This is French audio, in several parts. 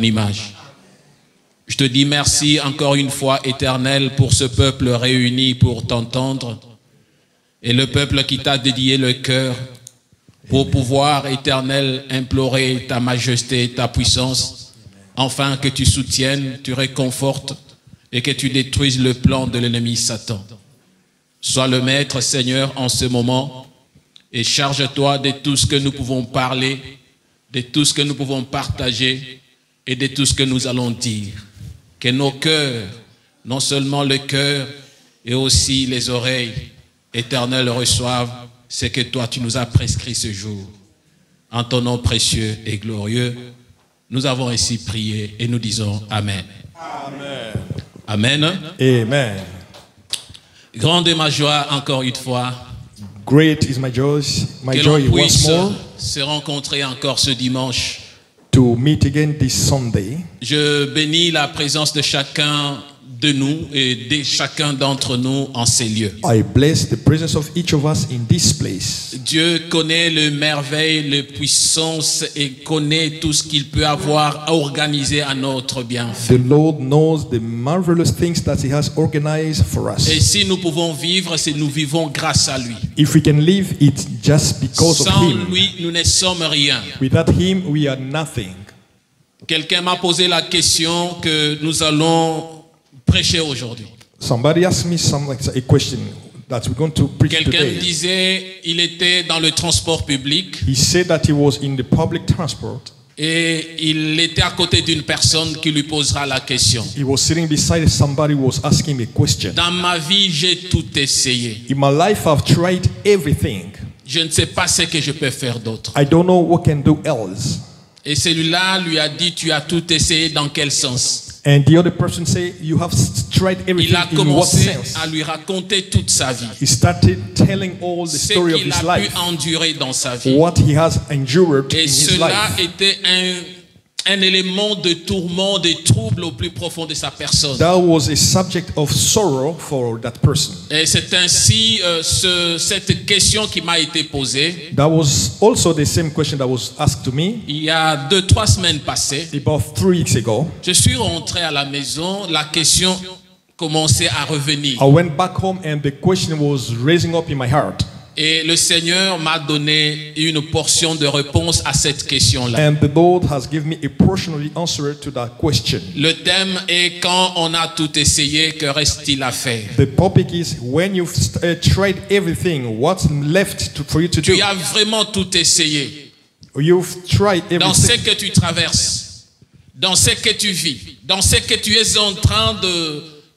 image. Je te dis merci encore une fois, Éternel, pour ce peuple réuni pour t'entendre et le peuple qui t'a dédié le cœur pour pouvoir, Éternel, implorer ta majesté, ta puissance, afin que tu soutiennes, tu réconfortes et que tu détruises le plan de l'ennemi Satan. Sois le maître, Seigneur, en ce moment et charge-toi de tout ce que nous pouvons parler, de tout ce que nous pouvons partager et de tout ce que nous allons dire. Que nos cœurs, non seulement le cœur et aussi les oreilles, Éternel, reçoivent ce que toi tu nous as prescrit ce jour. En ton nom précieux et glorieux, nous avons ainsi prié et nous disons Amen. Amen. Amen. Amen. Grande est ma joie encore une fois. Great is my joy Que l'on once puisse more se rencontrer encore ce dimanche. to meet again this Sunday. Je bénis la présence de chacun de nous et de chacun d'entre nous en ces lieux. I bless the presence of each of us in this place. Dieu connaît les merveilles, les puissances et connaît tout ce qu'il peut avoir organisé à notre bienfait. The Lord knows the marvelous things that He has organized for us. Et si nous pouvons vivre, c'est nous vivons grâce à lui. If we can live, it's just because of Sans Him. lui, nous ne sommes rien. Without Him, we are nothing. Quelqu'un m'a posé la question que nous allons prêcher aujourd'hui. Somebody asked me a question that we're going to preach Quelqu'un today. disait, il était dans le transport public He said that he was in the public transport. et il était à côté d'une personne qui lui posera la question. He was sitting beside somebody who was asking me a question. Dans ma vie, j'ai tout essayé. In my life, I've tried everything. Je ne sais pas ce que je peux faire d'autre. I don't know what can do else. Et celui-là lui a dit, tu as tout essayé dans quel sens? And the other person said, you have tried Il everything a in what commencé sense? à lui raconter toute sa vie. He started telling all the Ce story of qu'il his a pu life, endurer dans sa vie. what he has endured in Et his cela life. était un élément de tourment, de trouble au plus profond de sa personne. That was a subject of sorrow for that person. Et c'est ainsi cette question qui m'a été posée. That was also the same question that was asked to me Il y a 2-3 semaines passées. about 3 weeks ago. Je suis rentré à la maison, la question commençait à revenir. I went back home and the question was raising up in my heart. Et le Seigneur m'a donné une portion de réponse à cette question-là. And the Lord has given me a portion of the answer to that question. Le thème est quand on a tout essayé, que reste-t-il à faire? The topic is when you've tried everything, what's left for you to do? Tu as vraiment tout essayé. You've tried Dans ce everything. que tu traverses, dans ce que tu vis, dans ce que tu es en train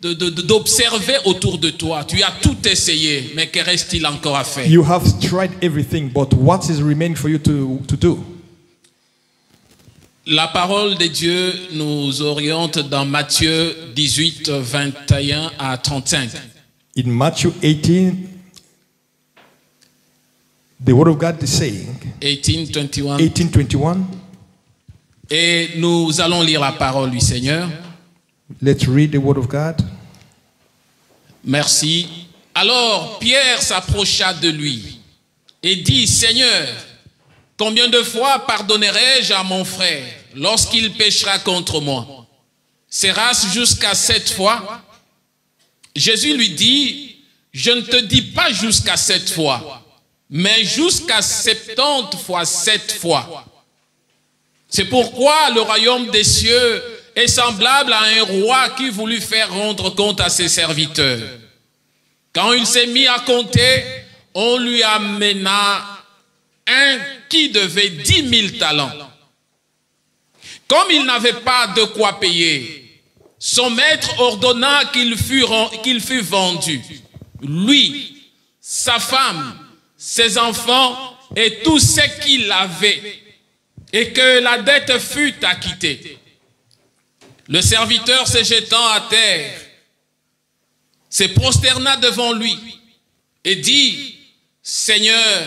d'observer autour de toi. Tu as tout essayé, mais que reste-t-il encore à faire? You have tried everything, but what is remaining for you to do? La parole de Dieu nous oriente dans Matthieu 18, 21 à 35. In Matthew 18, the word of God is saying, 18, 21. 18:21. Et nous allons lire la parole du Seigneur. Let's read the word of God. Merci. Alors Pierre s'approcha de lui et dit, Seigneur, combien de fois pardonnerai-je à mon frère lorsqu'il péchera contre moi? Sera-ce jusqu'à 7 fois? Jésus lui dit, je ne te dis pas jusqu'à 7 fois, mais jusqu'à 70 fois 7 fois. C'est pourquoi le royaume des cieux est semblable à un roi qui voulut faire rendre compte à ses serviteurs. Quand il s'est mis à compter, on lui amena un qui devait 10 000 talents. Comme il n'avait pas de quoi payer, son maître ordonna qu'il fût vendu, lui, sa femme, ses enfants et tout ce qu'il avait, et que la dette fût acquittée. Le serviteur se jetant à terre, se prosterna devant lui et dit, Seigneur,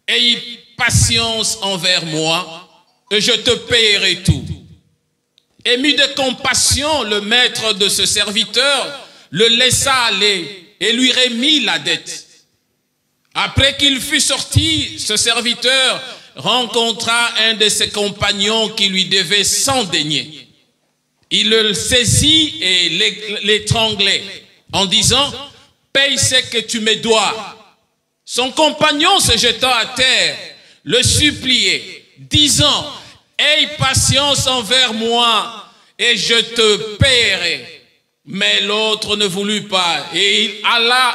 aie patience envers moi et je te payerai tout. Ému de compassion, le maître de ce serviteur le laissa aller et lui remit la dette. Après qu'il fut sorti, ce serviteur rencontra un de ses compagnons qui lui devait 100 deniers. Il le saisit et l'étranglait en disant « Paye ce que tu me dois ». Son compagnon se jetant à terre, le suppliait, disant « Aie patience envers moi et je te paierai ». Mais l'autre ne voulut pas et il alla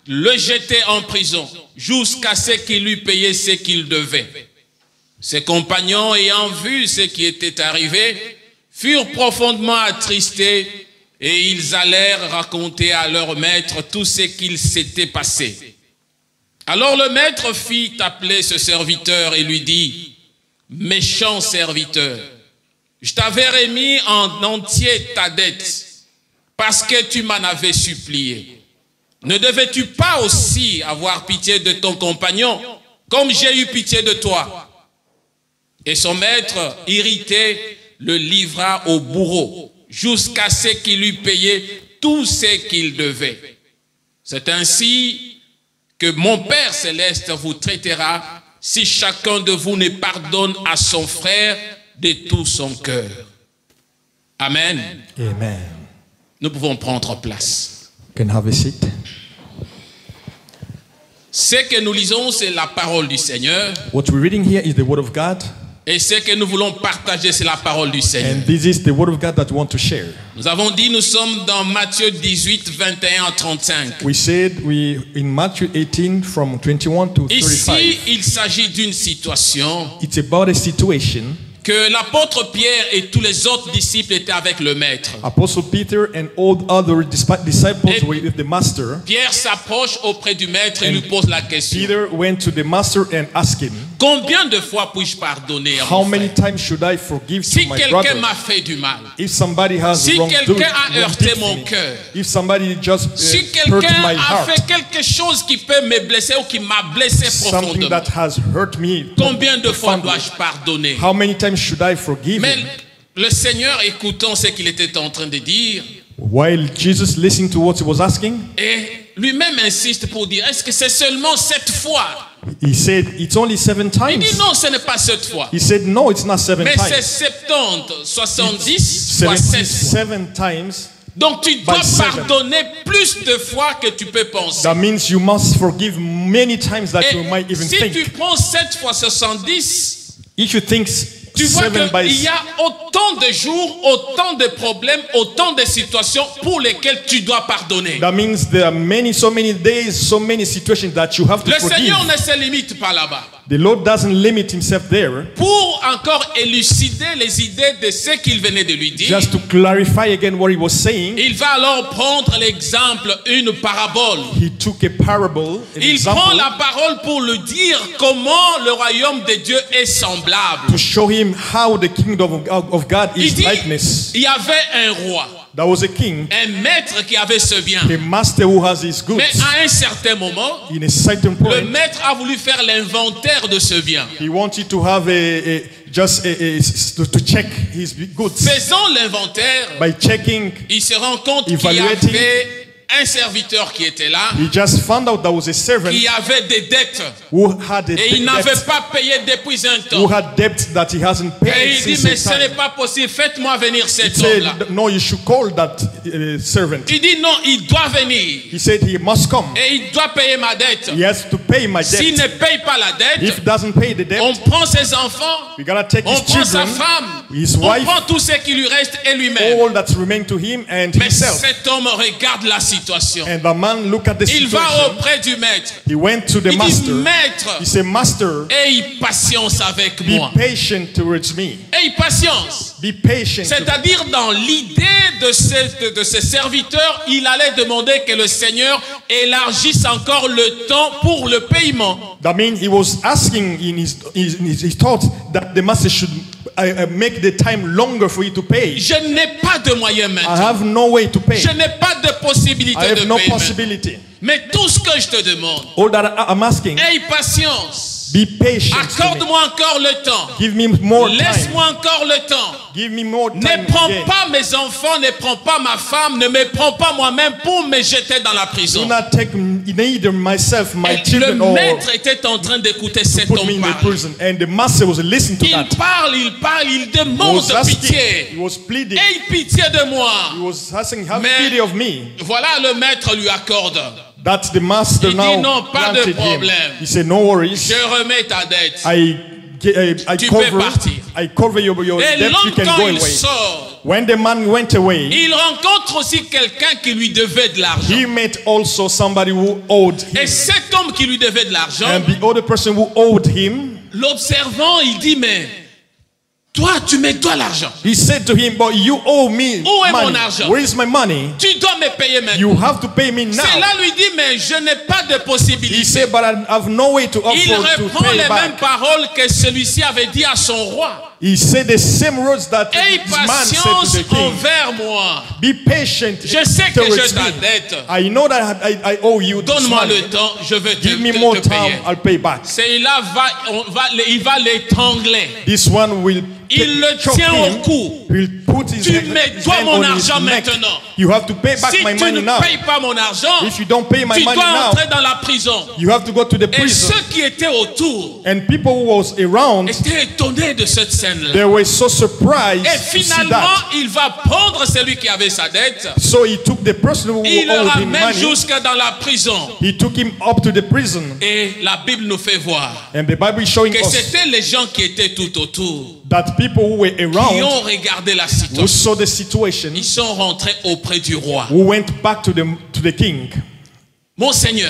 le jeter en prison jusqu'à ce qu'il lui payait ce qu'il devait. Ses compagnons, ayant vu ce qui était arrivé, furent profondément attristés et ils allèrent raconter à leur maître tout ce qu'il s'était passé. Alors le maître fit appeler ce serviteur et lui dit « Méchant serviteur, je t'avais remis en entier ta dette parce que tu m'en avais supplié. Ne devais-tu pas aussi avoir pitié de ton compagnon comme j'ai eu pitié de toi ?» Et son maître, irrité, le livra au bourreau jusqu'à ce qu'il lui payait tout ce qu'il devait. C'est ainsi que mon Père céleste vous traitera si chacun de vous ne pardonne à son frère de tout son cœur. Amen. Amen. Nous pouvons prendre place. You can have a seat. Ce que nous lisons, c'est la parole du Seigneur. What we're reading here is the Word of God. Et ce que nous voulons partager, c'est la parole du Seigneur. And this is the Word of God that we want to share. Nous avons dit, nous sommes dans Matthieu 18, 21 à 35. We said in Matthew 18 from 21 to 35. Ici, il s'agit d'une situation It's about a situation. que l'apôtre Pierre et tous les autres disciples étaient avec le maître. Apostle Peter and all other disciples were with the master. Pierre s'approche auprès du maître et lui pose la question. Peter went to the master and asked him, Combien de fois puis-je pardonner à how mon many frère? times should I forgive Si to my quelqu'un brother? m'a fait du mal, If somebody has si wronged quelqu'un a wronged heurté mon me, cœur, if somebody just si hurt quelqu'un my a heart, fait quelque chose qui peut me blesser ou qui m'a blessé something profondément, that has hurt me, combien de fois profoundly, dois-je pardonner? how many times should I forgive Mais him? le Seigneur, écoutant ce qu'il était en train de dire, While Jesus listened to what he was asking, et lui-même insiste pour dire, est-ce que c'est seulement 7 fois? he said, it's only 7 Il times. dit non, ce n'est pas 7 fois. He said, no, it's not 7 Mais c'est times. 70, 70 fois 7 fois. 77 times. Donc tu dois By 7. pardonner plus de fois que tu peux penser. That means you must forgive many times that you might Et even si tu think. prends 7 fois 70, If you think tu vois 7 by qu'il y a autant de jours, autant de problèmes, autant de situations pour lesquelles tu dois pardonner. that means there are so many days, so many situations that you have to Le forgive. Seigneur ne se limite pas là-bas. The Lord doesn't limit himself there. Pour encore élucider les idées de ce qu'il venait de lui dire, Just to clarify again what he was saying, il va alors prendre l'exemple, une parabole. he took a parable, an Il prend example, la parole pour le dire comment le royaume de Dieu est semblable. to show him how the kingdom of God Il is dit, likeness. il y avait un roi, There was a king, un maître qui avait ce bien. a master who has his goods. Mais à un certain moment, In a certain le point, maître a voulu faire l'inventaire de ce bien. he wanted to have to check his goods. Faisant l'inventaire, By checking, il se rend compte qu'il y Evaluating. avait un serviteur qui était là, he just found out there was a servant qui avait des dettes. who had a Et il n'avait debt, pas payé depuis un who temps. had debt that he hasn't Et paid il dit, since mais a ce time. n'est pas possible, faites-moi venir He cet homme-là. said, no, you should call that servant. Il dit, non, il doit venir. He said he must come. Et il doit payer ma dette. He has to pay my S'il debt. ne paye pas la dette, If he doesn't pay the on debt, prend ses enfants, we gotta take on his prend sa children, femme, his on wife, prend tout ce qui lui reste et lui-même. all that remain to him and Mais himself. cet homme regarde la situation. And the man looked at the Il va situation. auprès du maître. He went to the Il dit, master. maître, He said, Master, aie patience avec be moi. patient towards me. Aie patience. Be patient. C'est-à-dire, dans l'idée de ce serviteur, il allait demander que le Seigneur élargisse encore le temps pour le paiement. That means he was asking in his thoughts that the master should make the time longer for you to pay. Je n'ai pas de moyens I maintenant. have no way to pay. Je n'ai pas de possibilité I de have no paiement. possibility. Mais tout ce que je te demande, All that I'm asking, aie patience. Be patient. Accorde-moi encore le temps. Give me more time. Laisse-moi encore le temps. Give me more time. Ne prends again. pas mes enfants, ne prends pas ma femme, ne me prends pas moi-même pour me jeter dans la Do prison. not take neither myself, my Et le children, or maître était en train d'écouter cet put me homme in the parler. prison. And the master was listening to that. Il parle, il He demande was asking, pitié. he was pleading, Aie pitié de moi. he was asking, have Mais- pity of me. Voilà, le maître lui accorde. That the master Il dit, now non, pas de granted him. problème. He said, no worries. Je remets ta dette. I Tu peux partir. cover your Et debt. You can l'homme, go quand il away. sort, When the man went away, il rencontre aussi quelqu'un qui lui devait de l'argent. he met also somebody who owed him. Et cet homme qui lui devait de l'argent, And the other person who owed him, l'observant, il dit, mais toi, tu me dois l'argent. he said to him, but you owe me Où est mon money. argent? Where is my money? Tu dois me payer maintenant. You have to pay me now. Cela lui dit, mais je n'ai pas de He possibilité. said, but I have no way to Il offer to reprend pay les mêmes back. paroles que celui-ci avait dit à son roi. He said the same words that Aie this man said patience to the king. envers moi. Be patient Je sais que towards j'ai ta me. dette. I know that I owe you this Donne-moi money. le temps, je vais Give me more te payer. time, I'll pay back. C'est là, il va l'étrangler. This one will Il le choke tient au him. cou. He'll put his Tu hand, me his dois hand mon on his argent neck. maintenant. You have to pay back Si my tu money ne now. payes pas mon argent, If you don't pay my tu money dois now, entrer dans la prison. you have to go to the Et prison. ceux qui étaient autour And people who was around, étaient étonnés de cette scène-là. they were so surprised Et to see finalement, that. il va prendre celui qui avait sa dette. So he took the person who Il le owed him ramène money. jusqu'à dans la prison. He took him up to the prison. Et la Bible nous fait voir And the Bible is showing que us c'était les gens qui étaient tout autour, that people who were qui around, ont regardé la who situation. saw the situation, Ils sont rentrés auprès du roi. who went back to the king Mon Seigneur,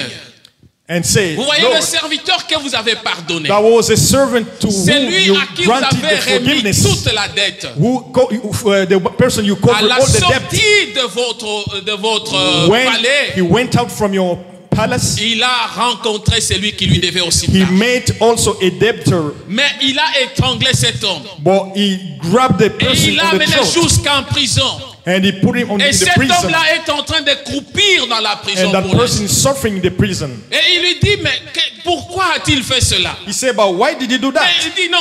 and said, vous voyez le Lord, serviteur que vous avez pardonné. that was a servant to C'est whom lui you à qui vous granted avez the remis forgiveness. toute la dette. The person you À covered la all the debt. sortie de votre When palais, he went out from your palace, il a rencontré celui qui lui devait aussi de he l'argent. met also a debtor, Mais il a étranglé cet homme. but he grabbed the Et person il l'a on the amené throat jusqu'en prison. and he put him Et in the cet prison. homme-là est en train de croupir dans la prison And that pour person lui. is suffering in the prison. Et il lui dit, mais pourquoi a-t-il fait cela? He said, but why did you do Et that? il dit, non,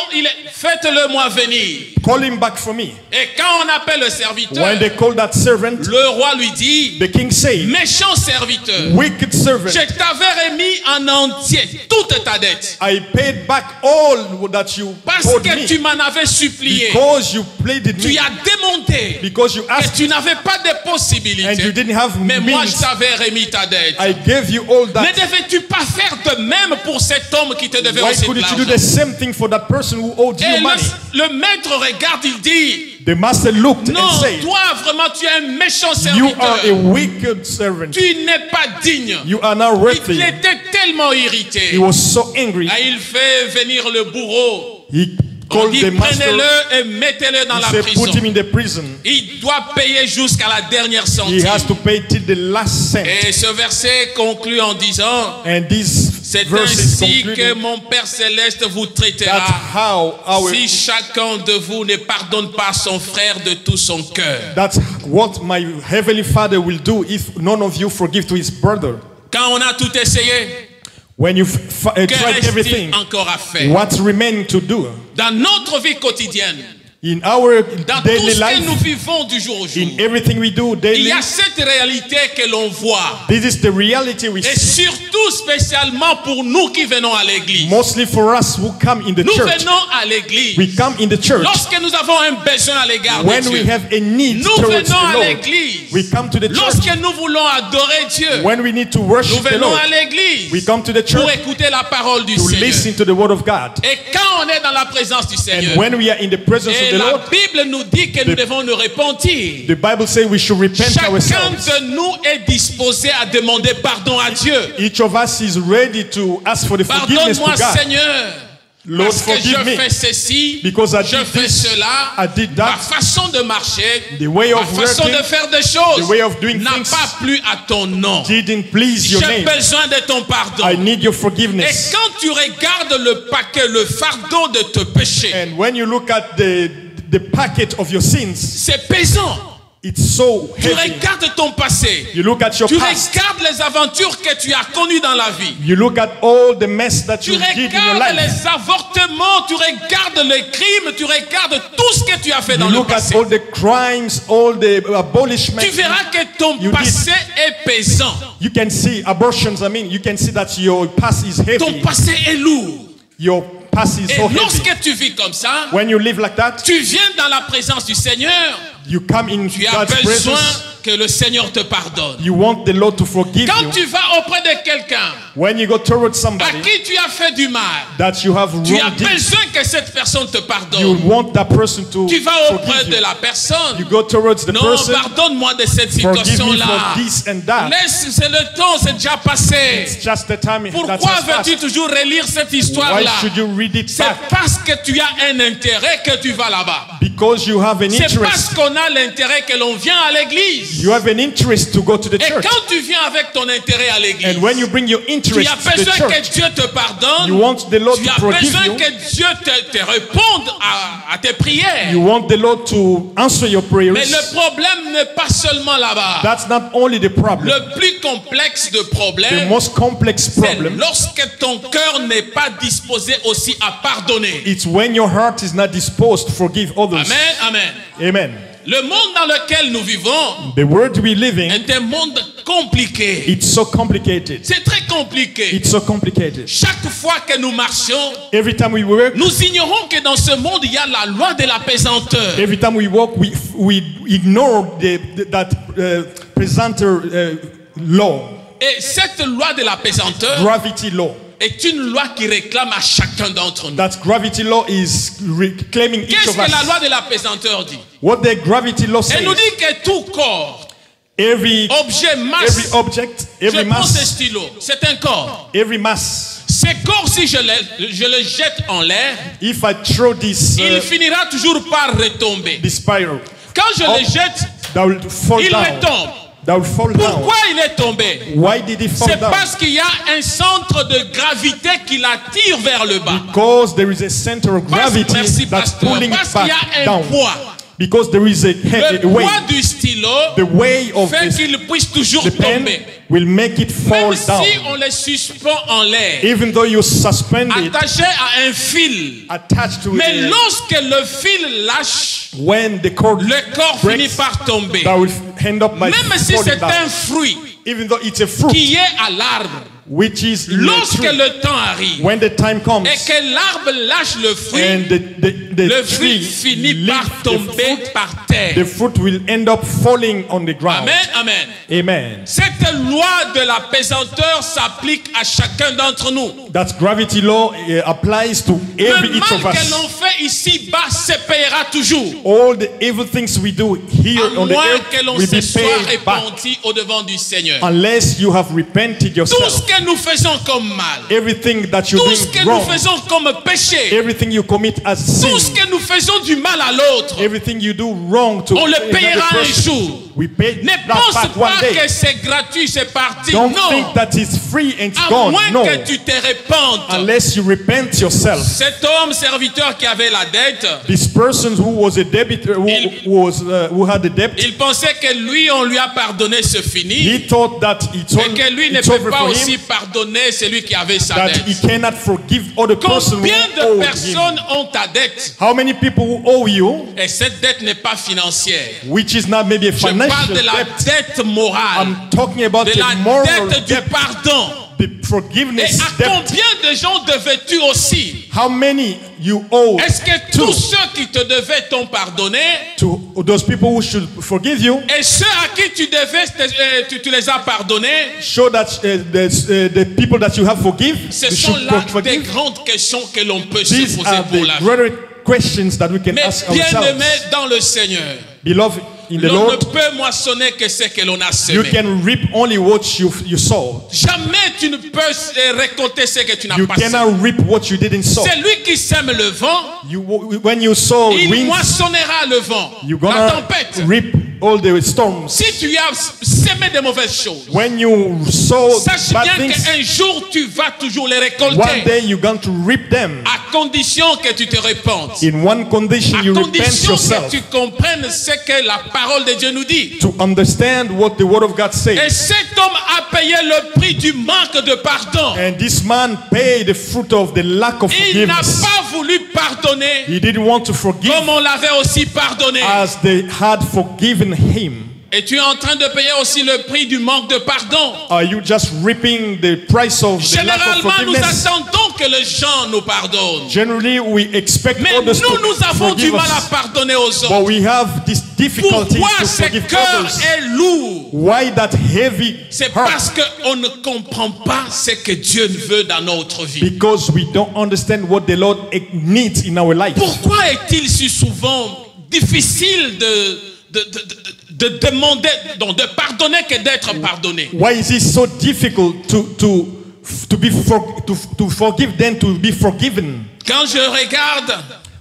faites-le moi venir. Call him back for me. Et quand on appelle le serviteur, When they called that servant, le roi lui dit, the king said, méchant serviteur, wicked servant, je t'avais remis en entier toute ta dette. I paid back all that you Parce owed que tu me m'en avais supplié. because you pleaded Tu me, as demandé. because you Et asked tu n'avais pas de and you possibilité. didn't have Mais moi, je means. t'avais remis ta dette. I gave you all Ne that. devais-tu pas faire de même pour cet homme qui te devait Why aussi de couldn't you do l'argent? the same thing for that person who owed Et you money? le maître regarde, il dit, The master looked non, and said, toi vraiment tu es un méchant you are a serviteur. wicked servant. Tu n'es pas digne. You are not Il worthy. était tellement irrité. He was so angry. Et il fait venir le bourreau. He On called dit, the master. prenez-le et mettez-le dans He la said, prison. put him in the prison. Il doit payer jusqu'à la dernière He centime. has to pay till the last cent. Et ce verset conclut en disant, And this c'est verse is ainsi que concluded. mon Père Céleste vous That's traitera how our, si chacun de vous ne pardonne pas son frère de tout son cœur. that's what my heavenly Father will do if none of you forgive to his brother. Quand on a tout essayé, When you've que tried reste-t-il everything, encore à faire? what's remaining to do? Dans notre vie quotidienne, In our dans tout daily ce que nous life, vivons du jour au jour, in everything we do il daily, y a cette réalité que l'on voit. this is the reality we Et see. surtout spécialement pour nous qui venons à l'église. Mostly for us who come in the Nous church. venons à l'église. We come in the church Lorsque nous avons un besoin à l'égard de when we Dieu. have a need Nous towards venons the à Lord. l'église. We come to the church Lorsque nous voulons adorer Dieu. when we need to Nous worship the venons Lord. à l'église We come to the pour church écouter la parole du to Seigneur. listen to the word of God. Et quand on est dans la présence du Seigneur, And when we are in the presence et of the la Lord, Bible nous dit que nous devons nous repentir. the Bible says we should repent Chacun ourselves. de nous est disposé à demander pardon à Dieu. Each of us is ready to ask for the forgiveness to Pardonne-moi, God. Seigneur, Lord, parce que forgive je me. fais ceci, Because I je did fais this, cela, I did ma that. façon de marcher, The way ma of façon working, de faire des choses the way of doing n'a things pas plu à ton nom. Didn't please your J'ai name. besoin de ton pardon. I need your Et forgiveness. quand tu regardes le paquet, le fardeau de tes péchés, And when you look at the packet of your sins, c'est pesant. It's so Tu heavy. regardes ton passé. You look at your Tu past. regardes les aventures que tu as connues dans la vie. You look at all the mess that Tu you did in your regardes life. les avortements, tu regardes les crimes, tu regardes tout ce que tu as fait dans You le look at passé. all the crimes, all the abolishment. Tu verras que ton You passé est pesant. You can see abortions. I mean, you can see that your past is Ton heavy. passé est lourd. Your past is Et so heavy. lorsque tu vis comme ça, When you live like that, tu viens dans la présence du Seigneur. you come in Tu as God's besoin presence. que le Seigneur te pardonne. You want the Lord to forgive Quand you. tu vas auprès de quelqu'un When you go towards à somebody qui tu as fait du mal, that you have tu as wronged, besoin que cette personne te you pardonne. want that person to Tu vas auprès forgive de you. la personne. You go towards the Non, person. pardonne-moi de cette Forgive me situation-là. for this and that. Laisse, c'est le temps, c'est déjà passé. It's just the time that Pourquoi has passed. veux-tu toujours relire cette Why histoire-là? should you read it C'est back? parce que tu as un intérêt que tu vas là-bas. Because you have an C'est parce interest. qu'on a l'intérêt que l'on vient à l'église. You have an interest to go to the Et church. quand tu viens avec ton intérêt à l'église, And when you bring your tu interest as to the besoin church, que Dieu te pardonne. you want the Lord Tu to as forgive besoin you. que Dieu te réponde à tes prières. You want the Lord to answer your prayers. Mais le problème n'est pas seulement là-bas. That's not only the problem. Le plus complexe de The problèmes, most complex c'est problem, lorsque ton cœur n'est pas disposé aussi à pardonner. it's when your heart is not disposed to forgive others. Amen, amen. Amen. Le monde dans lequel nous vivons The world we live in, est un monde compliqué. it's so complicated. C'est très compliqué. It's so complicated. Chaque fois que nous marchons, Every time we work, nous ignorons que dans ce monde, il y a la loi de la pesanteur. every time we walk, we ignore that presenter law, Et cette loi de la pesanteur gravity law. est une loi qui réclame à chacun d'entre nous. That gravity law is reclaiming each Qu'est-ce of que la us. loi de la pesanteur dit? What the gravity law Elle nous says, dit que tout corps, every objet, masse, object, je every prends ce mass, stylo, c'est un corps. every mass. Ce corps, si je le jette en l'air, If I throw this il finira toujours par retomber. this spiral, Quand je le jette, that will fall il down. retombe. That will fall down. Pourquoi il est tombé? Why did it fall C'est down? parce qu'il y a un centre de gravité qui l'attire vers le bas. Because there is a center of gravity Merci, that's pasteur. pulling it Parce qu'il y back a un down. poids. Because there is a Le way. poids du stylo The way of fait this, qu'il puisse toujours the pen tomber. will make it fall Même down. si on le suspend en l'air, Even though you suspend it, attaché à un fil. attached to Mais it, lorsque le fil lâche, when the cord le corps breaks, finit par tomber. that will end up by Même si falling c'est down. un fruit Even though it's a fruit, qui est à l'arbre, which is in a lorsque tree, le temps arrive when the time comes, et que l'arbre lâche le fruit, and the le tree fruit finit leaves par the tomber fruit, par terre. the fruit will end up falling on the ground. Amen, amen. Amen. Cette loi de la pesanteur s'applique à chacun d'entre nous. That gravity law applies to every Le each of mal que us. l'on fait ici-bas se payera toujours. All the evil things we do here À on the moins earth que l'on will se be soit paid back repenti au devant du Seigneur. unless you have repented Tout ce yourself. que nous faisons comme mal, Everything that you tout ce do que nous wrong, faisons comme péché, everything you commit as tout ce sin, que nous faisons du mal à l'autre, everything you do wrong to on le another payera un person, jour. we pay Ne that pense back one pas day. que c'est gratuit, c'est parti. Don't Non. think that it's free and it's À gone. moins No. que tu te répandes. Unless you repent yourself. Cet homme serviteur qui avait la dette, This person who was a debitor, who had a debt, il pensait que lui, on lui a pardonné, c'est fini. he thought that it's Et que lui ne it's peut over pas for aussi him, pardonner celui qui avait sa that dette. he cannot forgive other person who Combien de owed him. personnes ont ta dette? How many people who owe you, Et cette dette n'est pas financière. which is not maybe a Je parle financial de la debt? dette morale, I'm talking about de the la moral dette du debt, pardon. the Et forgiveness à debt. combien de gens devais-tu aussi? How many you owe Est-ce que to, tous ceux qui te devaient t'ont pardonné to those people who should forgive you? et ceux à qui tu devais, tu les as pardonnés? Show that the people that you have forgive, Ce you sont should là des forgive. grandes questions que l'on peut se These poser are pour la the vie. greater questions that we can Mais ask bien ourselves. aimé dans le Seigneur, Beloved in the l'on ne Lord, peut moissonner que ce que l'on a you semé. can reap only what you sow. Jamais tu ne peux récolter ce que tu n'as You pas semé. cannot reap what you didn't sow. C'est lui qui sème le vent, When you sow il winds, moissonnera le vent, you're la gonna tempête. reap all the storms, si tu as semé de mauvaises choses, when you sow sache bad bien things, qu'un jour tu vas toujours les one récolter, day you're going to reap them. à condition que tu te repentes, In one condition, à you repent condition yourself que tu comprennes ce que la parole de Dieu nous dit. to understand what the word of God Et says. cet homme a payé le prix du manque de pardon. And this man paid the fruit of the lack of Il n'a forgiveness. pas voulu pardonner He didn't want to forgive comme on l'avait aussi pardonné. as they had forgiven him. Et tu es en train de payer aussi le prix du manque de pardon. Are you just reaping the price of the lack of Généralement, nous forgiveness? attendons que les gens nous pardonnent. Generally, we expect Mais others to nous avons du forgive mal à us. pardonner aux But autres. we have this difficulty Pourquoi to ce forgive cœur others. est lourd? Why that heavy C'est heart? parce qu'on ne comprend pas ce que Dieu veut dans notre vie. Because we don't understand what the Lord needs in our life. Pourquoi est-il si souvent difficile de demander, donc de pardonner que d'être pardonné? Why is it so difficult to forgive than to be forgiven? Quand je regarde,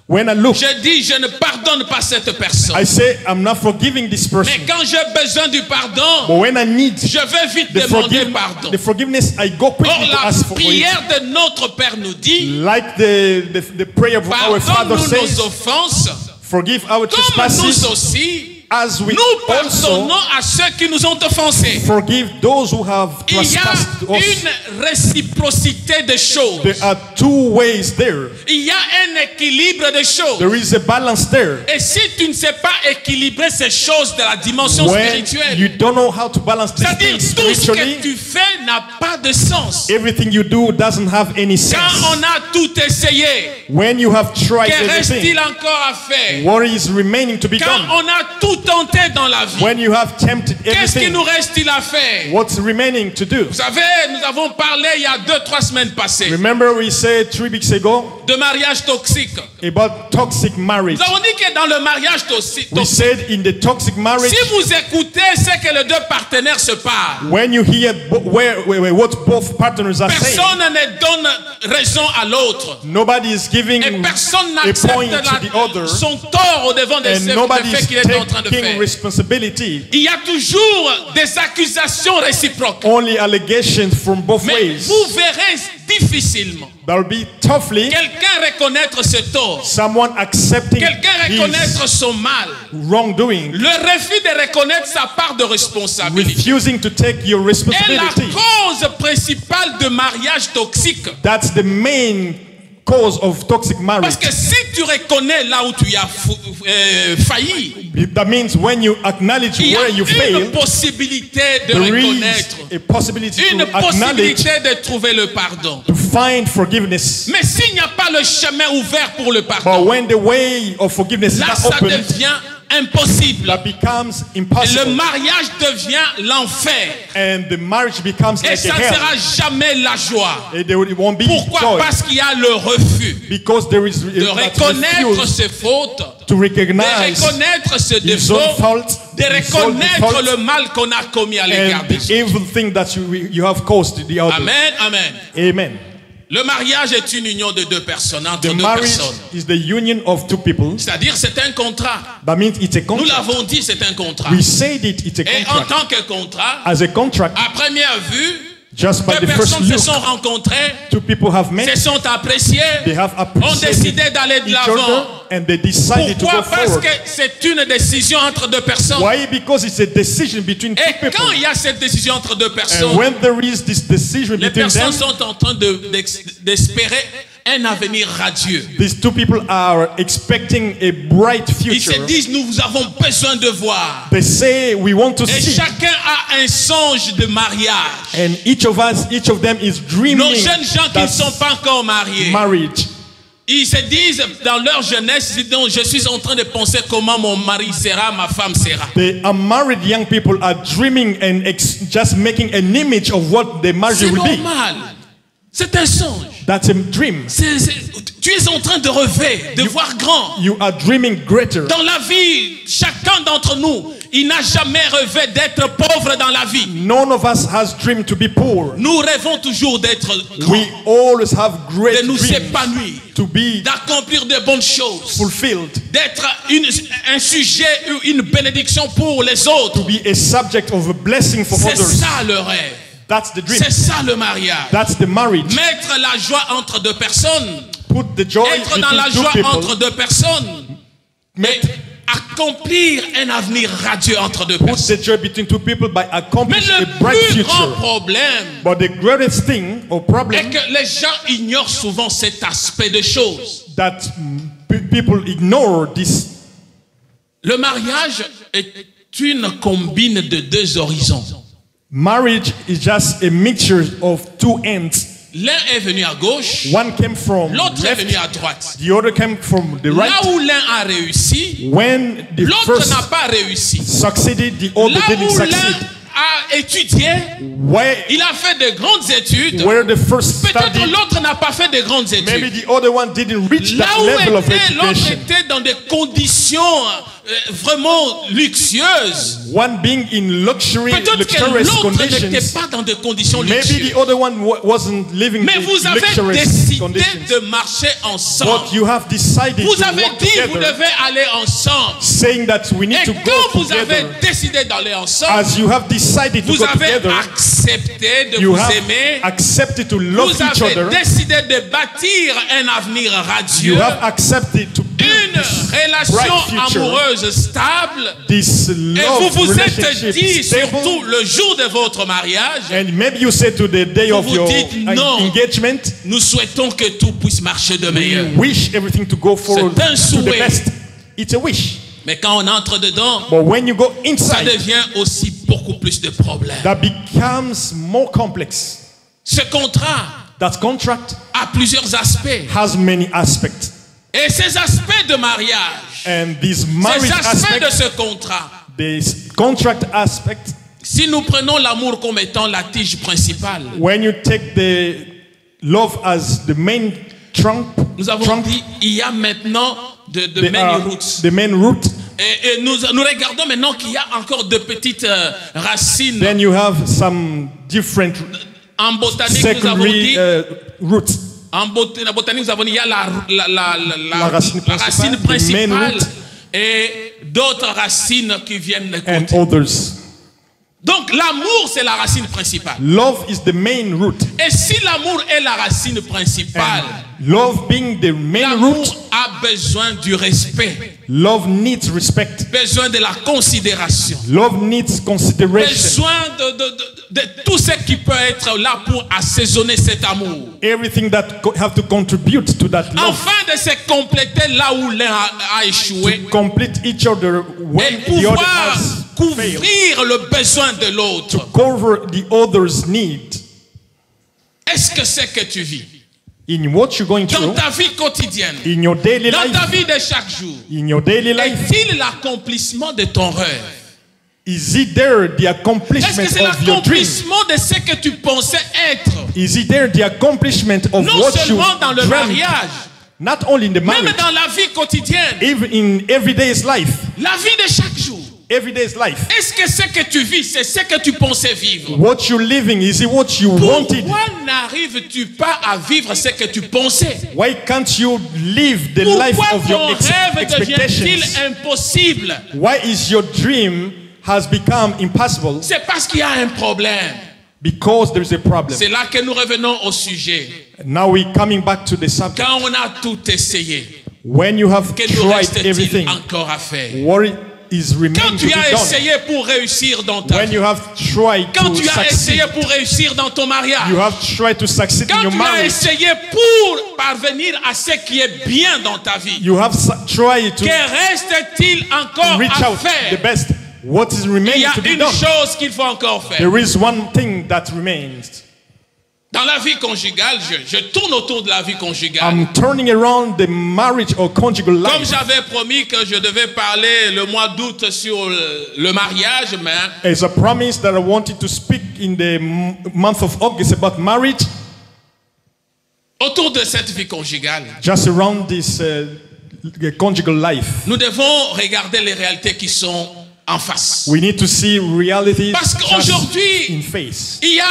When I look, je dis je ne pardonne pas cette personne. I say I'm not forgiving this person. Mais quand j'ai besoin du pardon, But when I need je vais vite the, demander pardon. the forgiveness, I go Or quickly to la ask for it. prière de notre Père nous dit, Like the prayer of our Father pardonne-nous says, nos offenses, forgive our comme nous trespasses aussi, as we nous also pardonnons à ceux qui nous ont offensés. forgive those who have Il y a trespassed us. une réciprocité des choses. There are two ways there. Il y a un équilibre des choses. There is a balance there. Et si tu ne sais pas équilibrer ces choses de la dimension When spirituelle, you don't know how to balance these c'est-à-dire things tout ce spiritually, que tu fais n'a pas de sens. everything you do doesn't have any Quand sense. on a tout essayé, When you have tried que everything, reste-t-il encore à faire? what is remaining to be Quand done? on a tout tenté dans la vie, When you have tempted qu'est-ce qui everything, nous reste-t-il à faire? what's remaining to do? Vous savez, nous avons parlé il y a 2-3 semaines passées Remember we said 3 weeks ago de mariage toxique. about toxic marriage. Nous avons dit que dans le mariage toxique, We said in the toxic marriage, si vous écoutez ce que les deux partenaires se parlent, when you hear what both partners are saying, personne ne donne raison à l'autre. nobody is giving Et personne a point n'accepte to the other, son tort au devant de and ce nobody fait is qu'il est en train de taking faire. responsibility. Il y a toujours des accusations réciproques. Only allegations from both Mais ways. vous verrez difficilement There will be toughly quelqu'un reconnaître ce tort, someone accepting quelqu'un his reconnaître son mal, wrongdoing, le refus de reconnaître sa part de responsabilité. refusing to take your Et la responsibility. cause principale de mariage toxique. That's the main cause of toxic marriage. Parce que si tu reconnais là où tu as failli, That means when you acknowledge il y a where you une failed, possibilité de there reconnaître, is a possibility une to acknowledge, possibilité de trouver le pardon. to find forgiveness. Mais s'il n'y a pas le chemin ouvert pour le But pardon, when the way of forgiveness is là not ça open, devient impossible. that becomes Et le impossible. mariage devient l'enfer. And the marriage becomes Et like ça a ne hell. sera jamais la joie. It won't be Pourquoi? joy. Parce qu'il y a le refus Because there is de that reconnaître refuse ses fautes, to de recognize reconnaître ses his défauts, own faults, de his own reconnaître defaults, le mal qu'on a commis à l'égard and des the autres. evil thing that you have caused to the other. Amen, amen. Amen. Le mariage est une union de deux personnes, entre The deux marriage personnes. is the union of two people. C'est-à-dire c'est un contrat. That means it's a Nous contract. l'avons dit, c'est un contrat. We said it's a Et en contract. tant que contrat, As a contract, à première vue, just by deux the first personnes se look, sont rencontrées, two people have met, se sont appréciées, they have ont appreciated décidé d'aller de each l'avant. other, and they decided to Pourquoi? go Parce forward. que c'est une décision entre deux personnes. Why? Because it's a decision between two Et people. quand il y a cette décision entre deux And personnes, when there is this decision les between them, personnes sont en train d'espérer un avenir radieux. these two people are expecting a bright Ils se future. disent, nous avons besoin de voir. They say we want to Et see, chacun a un songe de mariage. and each of them is dreaming Nos jeunes gens qui ne that sont pas encore mariés, marriage. ils se disent dans leur jeunesse, ils disent, non, je suis en train de penser comment mon mari sera, ma femme sera. The unmarried young people are dreaming and just making an image of what the marriage C'est will be. normal. C'est un songe. That's a dream. Tu es en train de rêver, de voir grand. You are dreaming greater. Dans la vie, chacun d'entre nous, il n'a jamais rêvé d'être pauvre dans la vie. None of us has dreamed to be poor. Nous rêvons toujours d'être grands, We always have great de nous dreams épanouir, to be d'accomplir de bonnes choses, fulfilled, d'être un sujet ou une bénédiction pour les to autres. be a subject of a blessing for C'est others. ça le rêve. That's the dream. C'est ça le mariage. That's the marriage. Mettre la joie entre deux personnes. Put the joy Être dans la between two joie entre people. deux personnes. Mais accomplir un avenir radieux entre deux Put personnes. the joy between two people by Mais accomplishing a le bright plus grand future. problème But the greatest thing or est problem que les gens ignorent souvent cet aspect de choses. that people ignore this. Le mariage est une combine de deux horizons. Marriage is just a mixture of two ends. L'un est venu à gauche, One came from l'autre est venu left, à droite. the other came from the Là right. où l'un a réussi, When the l'autre first n'a pas réussi. succeeded, the other Là didn't où succeed. l'un a étudié, Where, il a fait de grandes études. where the first Peut-être studied, l'autre n'a pas fait de grandes maybe études. the other one didn't reach Là that où level of l'autre education. était dans des conditions vraiment luxueuses. One being in luxury, Peut-être que luxurious l'autre n'était conditions. pas dans des conditions Maybe luxueuses. the other one wasn't living Mais in vous avez luxurious décidé conditions. de marcher ensemble. But you have decided Vous to avez work dit vous together, devez aller ensemble. saying that we need Et to go quand vous avez together. décidé d'aller ensemble, As you have decided to vous go avez together, accepté de you vous have aimer. accepted to love Vous each avez other. décidé de bâtir un avenir radieux, You have accepted to build une this relation bright future, amoureuse stable. this Et vous love vous êtes relationship dit, stable. surtout le jour de votre mariage, And maybe you say to the day of vous your dites non. engagement, nous souhaitons que tout puisse marcher de we meilleur. wish everything to go forward C'est un to the souhait. best. It's a wish. Mais quand on entre dedans, But when you go ça inside, devient aussi beaucoup plus de problèmes. that becomes more complex. Ce contrat That contract a plusieurs aspects. has many aspects. Et ces aspects de mariage, And this ces marriage aspects de aspect, ce contrat, this contract aspect, si nous prenons l'amour comme étant la tige principale, when you take the love as the main trunk, nous avons dit il y a maintenant de they many are roots. the main root. Et nous regardons maintenant qu'il y a encore de petites racines. Then you have some different En botanique, nous avons secondary dit, roots. en botanique, nous avons dit il y a la racine racine principale, the main principale root. et d'autres racines qui viennent de And côté. others. Donc l'amour, c'est la racine principale. Love is the main root. Et si l'amour est la racine principale, Love being the main l'amour root, a besoin du respect, love needs respect. besoin de la considération, Love needs consideration. besoin de tout ce qui peut être là pour assaisonner cet amour. Everything that have to contribute to that love. Afin de se compléter là où l'un a échoué Complete each other when et the other pouvoir has failed. couvrir le besoin de l'autre. Cover the other's need. Est-ce que c'est que tu vis In what you're going dans through, ta vie quotidienne, in your daily dans ta life, vie de chaque jour? in your daily life, Est-il l'accomplissement de ton rêve? is it there the Est-ce accomplishment que c'est of your dream? l'accomplissement de ce que tu pensais être? Is it there the accomplishment of Non what you seulement dans le dreamt? mariage, Not only in the même marriage, dans la vie quotidienne, even in everyday's life. la vie de chaque jour. Everyday's life. Est-ce que ce que tu vis, c'est ce que tu pensais vivre? What you're living, is it what you wanted? Pourquoi n'arrives-tu pas à vivre ce que tu pensais? Why can't you live the life Pourquoi of your ton rêve devient-il expectations? impossible? Why is your dream has become impossible? C'est parce qu'il y a un problème. Because there is a problem. C'est là que nous revenons au sujet. Now we're coming back to the subject. Quand on a tout essayé, When you have que nous tried reste-t-il everything, encore à faire? what is Quand remaining to tu be as done? essayé pour réussir dans ta When vie, you have tried quand to tu as essayé succeed, pour réussir dans ton mariage, you have tried to succeed in quand your tu as marriage, essayé pour parvenir à ce qui est bien dans ta vie, you have tried to que reste-t-il encore reach à out the faire? best. What is Il y remaining a to be une done? chose qu'il faut encore faire. There is one thing that remains. Dans la vie conjugale, je tourne autour de la vie conjugale. I'm turning around the marriage or conjugal Comme life. j'avais promis que je devais parler le mois d'août sur le mariage, mais As a promise that I wanted to speak in the month of August about marriage, autour de cette vie conjugale, just around this conjugal life, nous devons regarder les réalités qui sont en face. we need to see reality Parce just qu'aujourd'hui, in face. il y a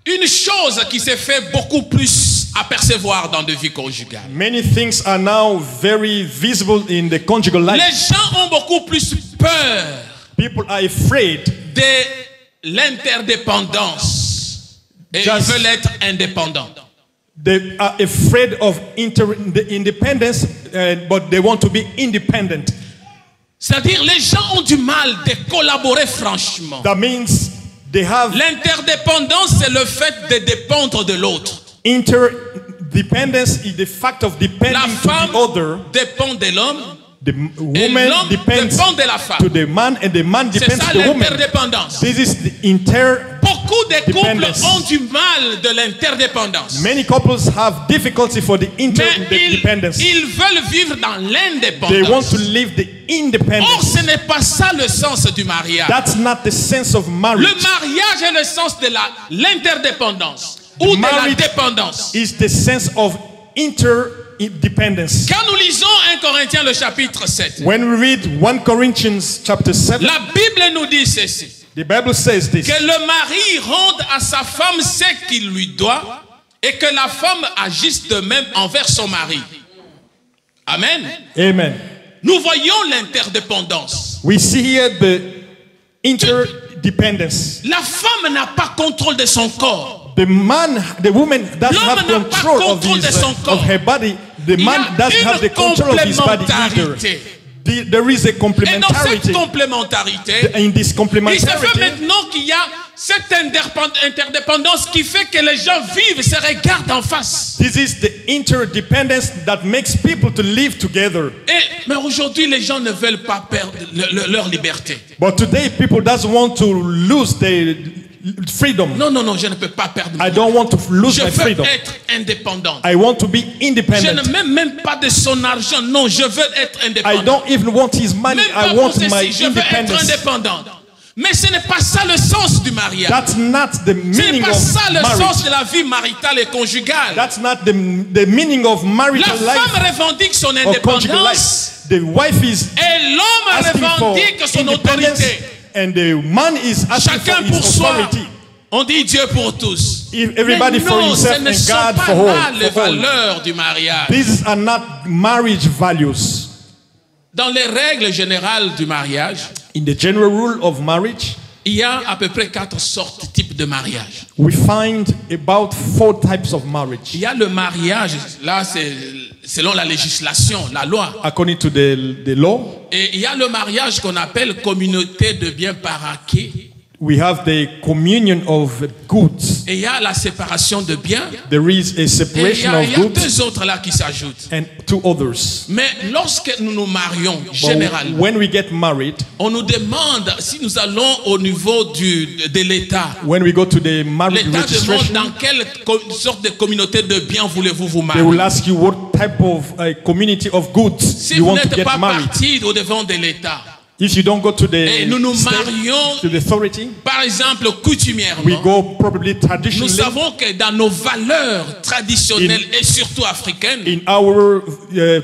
une chose qui s'est fait beaucoup plus apercevoir dans de vie conjugale. Many things are now very visible in the conjugal life. Les gens ont beaucoup plus peur People are afraid. de l'interdépendance et Just- ils veulent être indépendants. They are afraid of the independence, but they want to be independent. C'est-à-dire les gens ont du mal de collaborer franchement. That means they have L'interdépendance, c'est le fait de dépendre de l'autre. interdependence is the fact of La depending femme to the other. dépend de l'homme The et woman l'homme depends dépend de la femme. to the man, and the man C'est depends ça to the woman. l'interdépendance. This is the Beaucoup de couples Dependence. ont du mal de l'interdépendance. Many couples have difficulty for the Mais interdependence. ils veulent vivre dans They want to l'indépendance. live the Or, independence. ce n'est pas ça le sens du mariage. That's not the sense of Le marriage. mariage est le sens de l'interdépendance ou de la Marriage dépendance. is the sense of interdependence. Quand nous lisons 1 Corinthiens le chapitre 7, When we read 1 Corinthians chapter 7, la Bible nous dit ceci, the Bible says this. que le mari rende à sa femme ce qu'il lui doit et que la femme agisse de même envers son mari. Amen. Amen. Nous voyons l'interdépendance. We see here the interdependence. La femme n'a pas contrôle de son corps. The woman doesn't L'homme have n'a pas control of contrôle de son corps. of her body. The Il y man a doesn't une have the control of his body either. complémentarité. There is a Et dans cette complementarity. complémentarité, In this il se fait complementarity, maintenant qu'il y a cette interdépendance qui fait que les gens vivent, se regardent en face. this is the interdependence that makes people to live together. Mais aujourd'hui, les gens ne veulent pas perdre leur liberté. But today, people doesn't want to lose their freedom. Non, non, non, je ne peux pas perdre ma I don't want to lose Je my veux freedom. être indépendant. I want to be Je independent. ne veux même pas de son argent. Non, je veux être I indépendant. don't even want his money. Même pas I pour want my ceci, je veux être independence. indépendant. Mais ce n'est pas ça le sens du mariage. That's not the Ce n'est meaning pas of ça le sens marriage. de la vie maritale et conjugale. That's not the meaning of La marital femme life revendique son or conjugal indépendance life. The wife is et l'homme asking for revendique son independence, autorité. and the man is asking Chacun for pour his soi. authority. On dit Dieu pour tous. Everybody Mais for non, himself ce ne and sont God pas for là all. les for all. valeurs du mariage. These are not marriage values. Dans les règles générales du mariage, In the general rule of marriage, il y a à peu près 4 sortes, types de mariage. we find about 4 types of marriage. Il y a le mariage, là c'est selon la législation, la loi. According to the law, Et il y a le mariage qu'on appelle communauté de biens par acquis. we have the communion of goods. Et il y a la séparation de biens. There is a Et il y separation a, of il y a goods 2 autres là qui s'ajoutent. and 2 others. Mais lorsque nous nous marions, But généralement, when we get married, on nous demande si nous allons au niveau de l'État. when we go to the marriage L'État demande registration, dans quelle sorte de communauté de biens voulez-vous vous they will marier. ask you what type of community of goods Si you vous want to n'êtes get pas married. parti au devant de l'État, If you don't go to et nous nous the state, marions, to the authority, par exemple, we coutumièrement, go probably nous traditionally savons que dans nos valeurs traditionnelles et surtout africaines, in our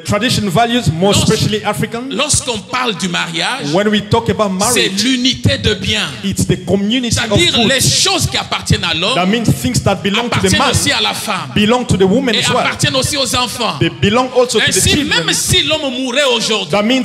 tradition values, more Lorsque- especially African. lorsqu'on parle du mariage, When we talk about c'est marriage, l'unité de biens. it's the community of C'est-à-dire les goods. choses qui appartiennent à That l'homme means things that belong to the appartiennent man aussi à la femme belong to the woman et as well. appartiennent aussi aux enfants. They belong also to the Ainsi, children. même si l'homme mourrait aujourd'hui That means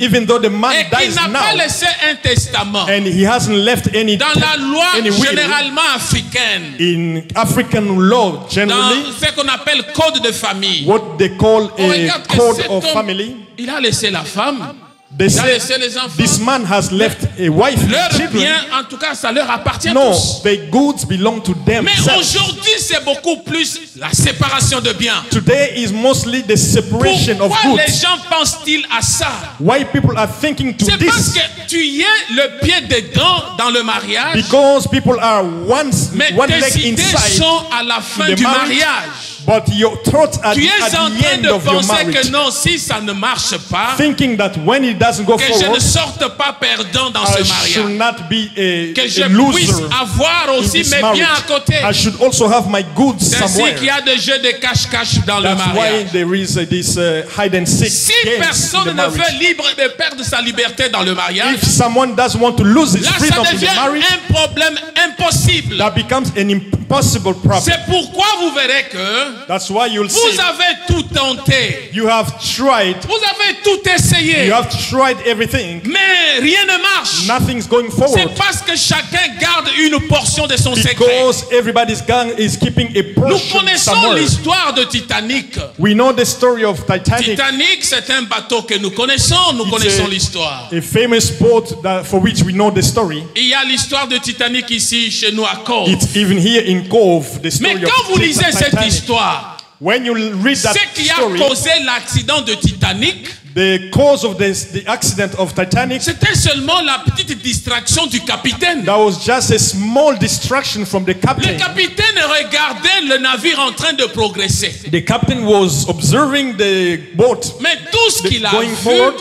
even though the man et qu'il dies n'a pas now laissé un testament, and he hasn't left any dans la loi any will, généralement africaine, in African law dans generally, ce qu'on appelle code de famille, what they call on a regarde que code cet of homme, family, il a laissé la femme, they il a say laissé les enfants. this man has left a wife and Leurs children. biens, en tout cas, ça leur appartient No, tous. the goods belong to them. Mais aujourd'hui, c'est beaucoup plus la séparation de biens. Today is mostly the separation of Pourquoi les goods. gens pensent-ils à ça? Why people are thinking to C'est parce this? que tu y es le pied dedans dans le mariage, Because people are one mais leg tes idées inside sont à la fin the du marriage. mariage. But your thoughts at, Tu es at en the train end de of your penser que marriage, non, si ça ne marche pas, thinking that when it doesn't go que je ne forward, sorte pas perdant dans I ce should mariage. not be Que je a puisse loser avoir in aussi this mes marriage. biens à côté. I should also have my goods C'est ainsi somewhere. qu'il y a des jeux de cache-cache dans le That's why mariage. there is this hide and seek Si games in personne the ne marriage. veut perdre sa liberté dans le mariage, If someone doesn't want to lose his là ça freedom in devient the marriage, un problème impossible. that becomes an impossible problem. C'est pourquoi vous verrez que That's why you'll vous see avez tout tenté. you have tried, Vous avez tout essayé. you have tried everything. Mais rien ne marche. Nothing's going C'est forward parce que chacun garde une portion de son secret. because everybody's gang is keeping a Nous portion connaissons somewhere. l'histoire de Titanic. We know the story of Titanic, Titanic, c'est un bateau que nous connaissons. Nous connaissons l'histoire. a famous boat that, for which we know the story. Il y a l'histoire de Titanic ici chez nous à Cove. It's even here in Cove, the story Mais of quand vous lisez cette Titanic. histoire, When you read that ce qui a story, causé l'accident de Titanic, the cause of the accident of Titanic, c'était seulement la petite distraction du capitaine. that was just a small distraction from the Le captain. capitaine regardait le navire en train de progresser. The captain was observing the boat Mais tout ce qu'il a going vu, forward.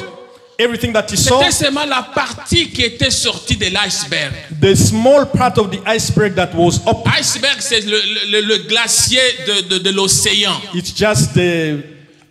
Everything that he saw, c'était seulement la partie qui était sortie de l'iceberg. the small part of the iceberg that was up, Iceberg, c'est le glacier de l'océan. it's just the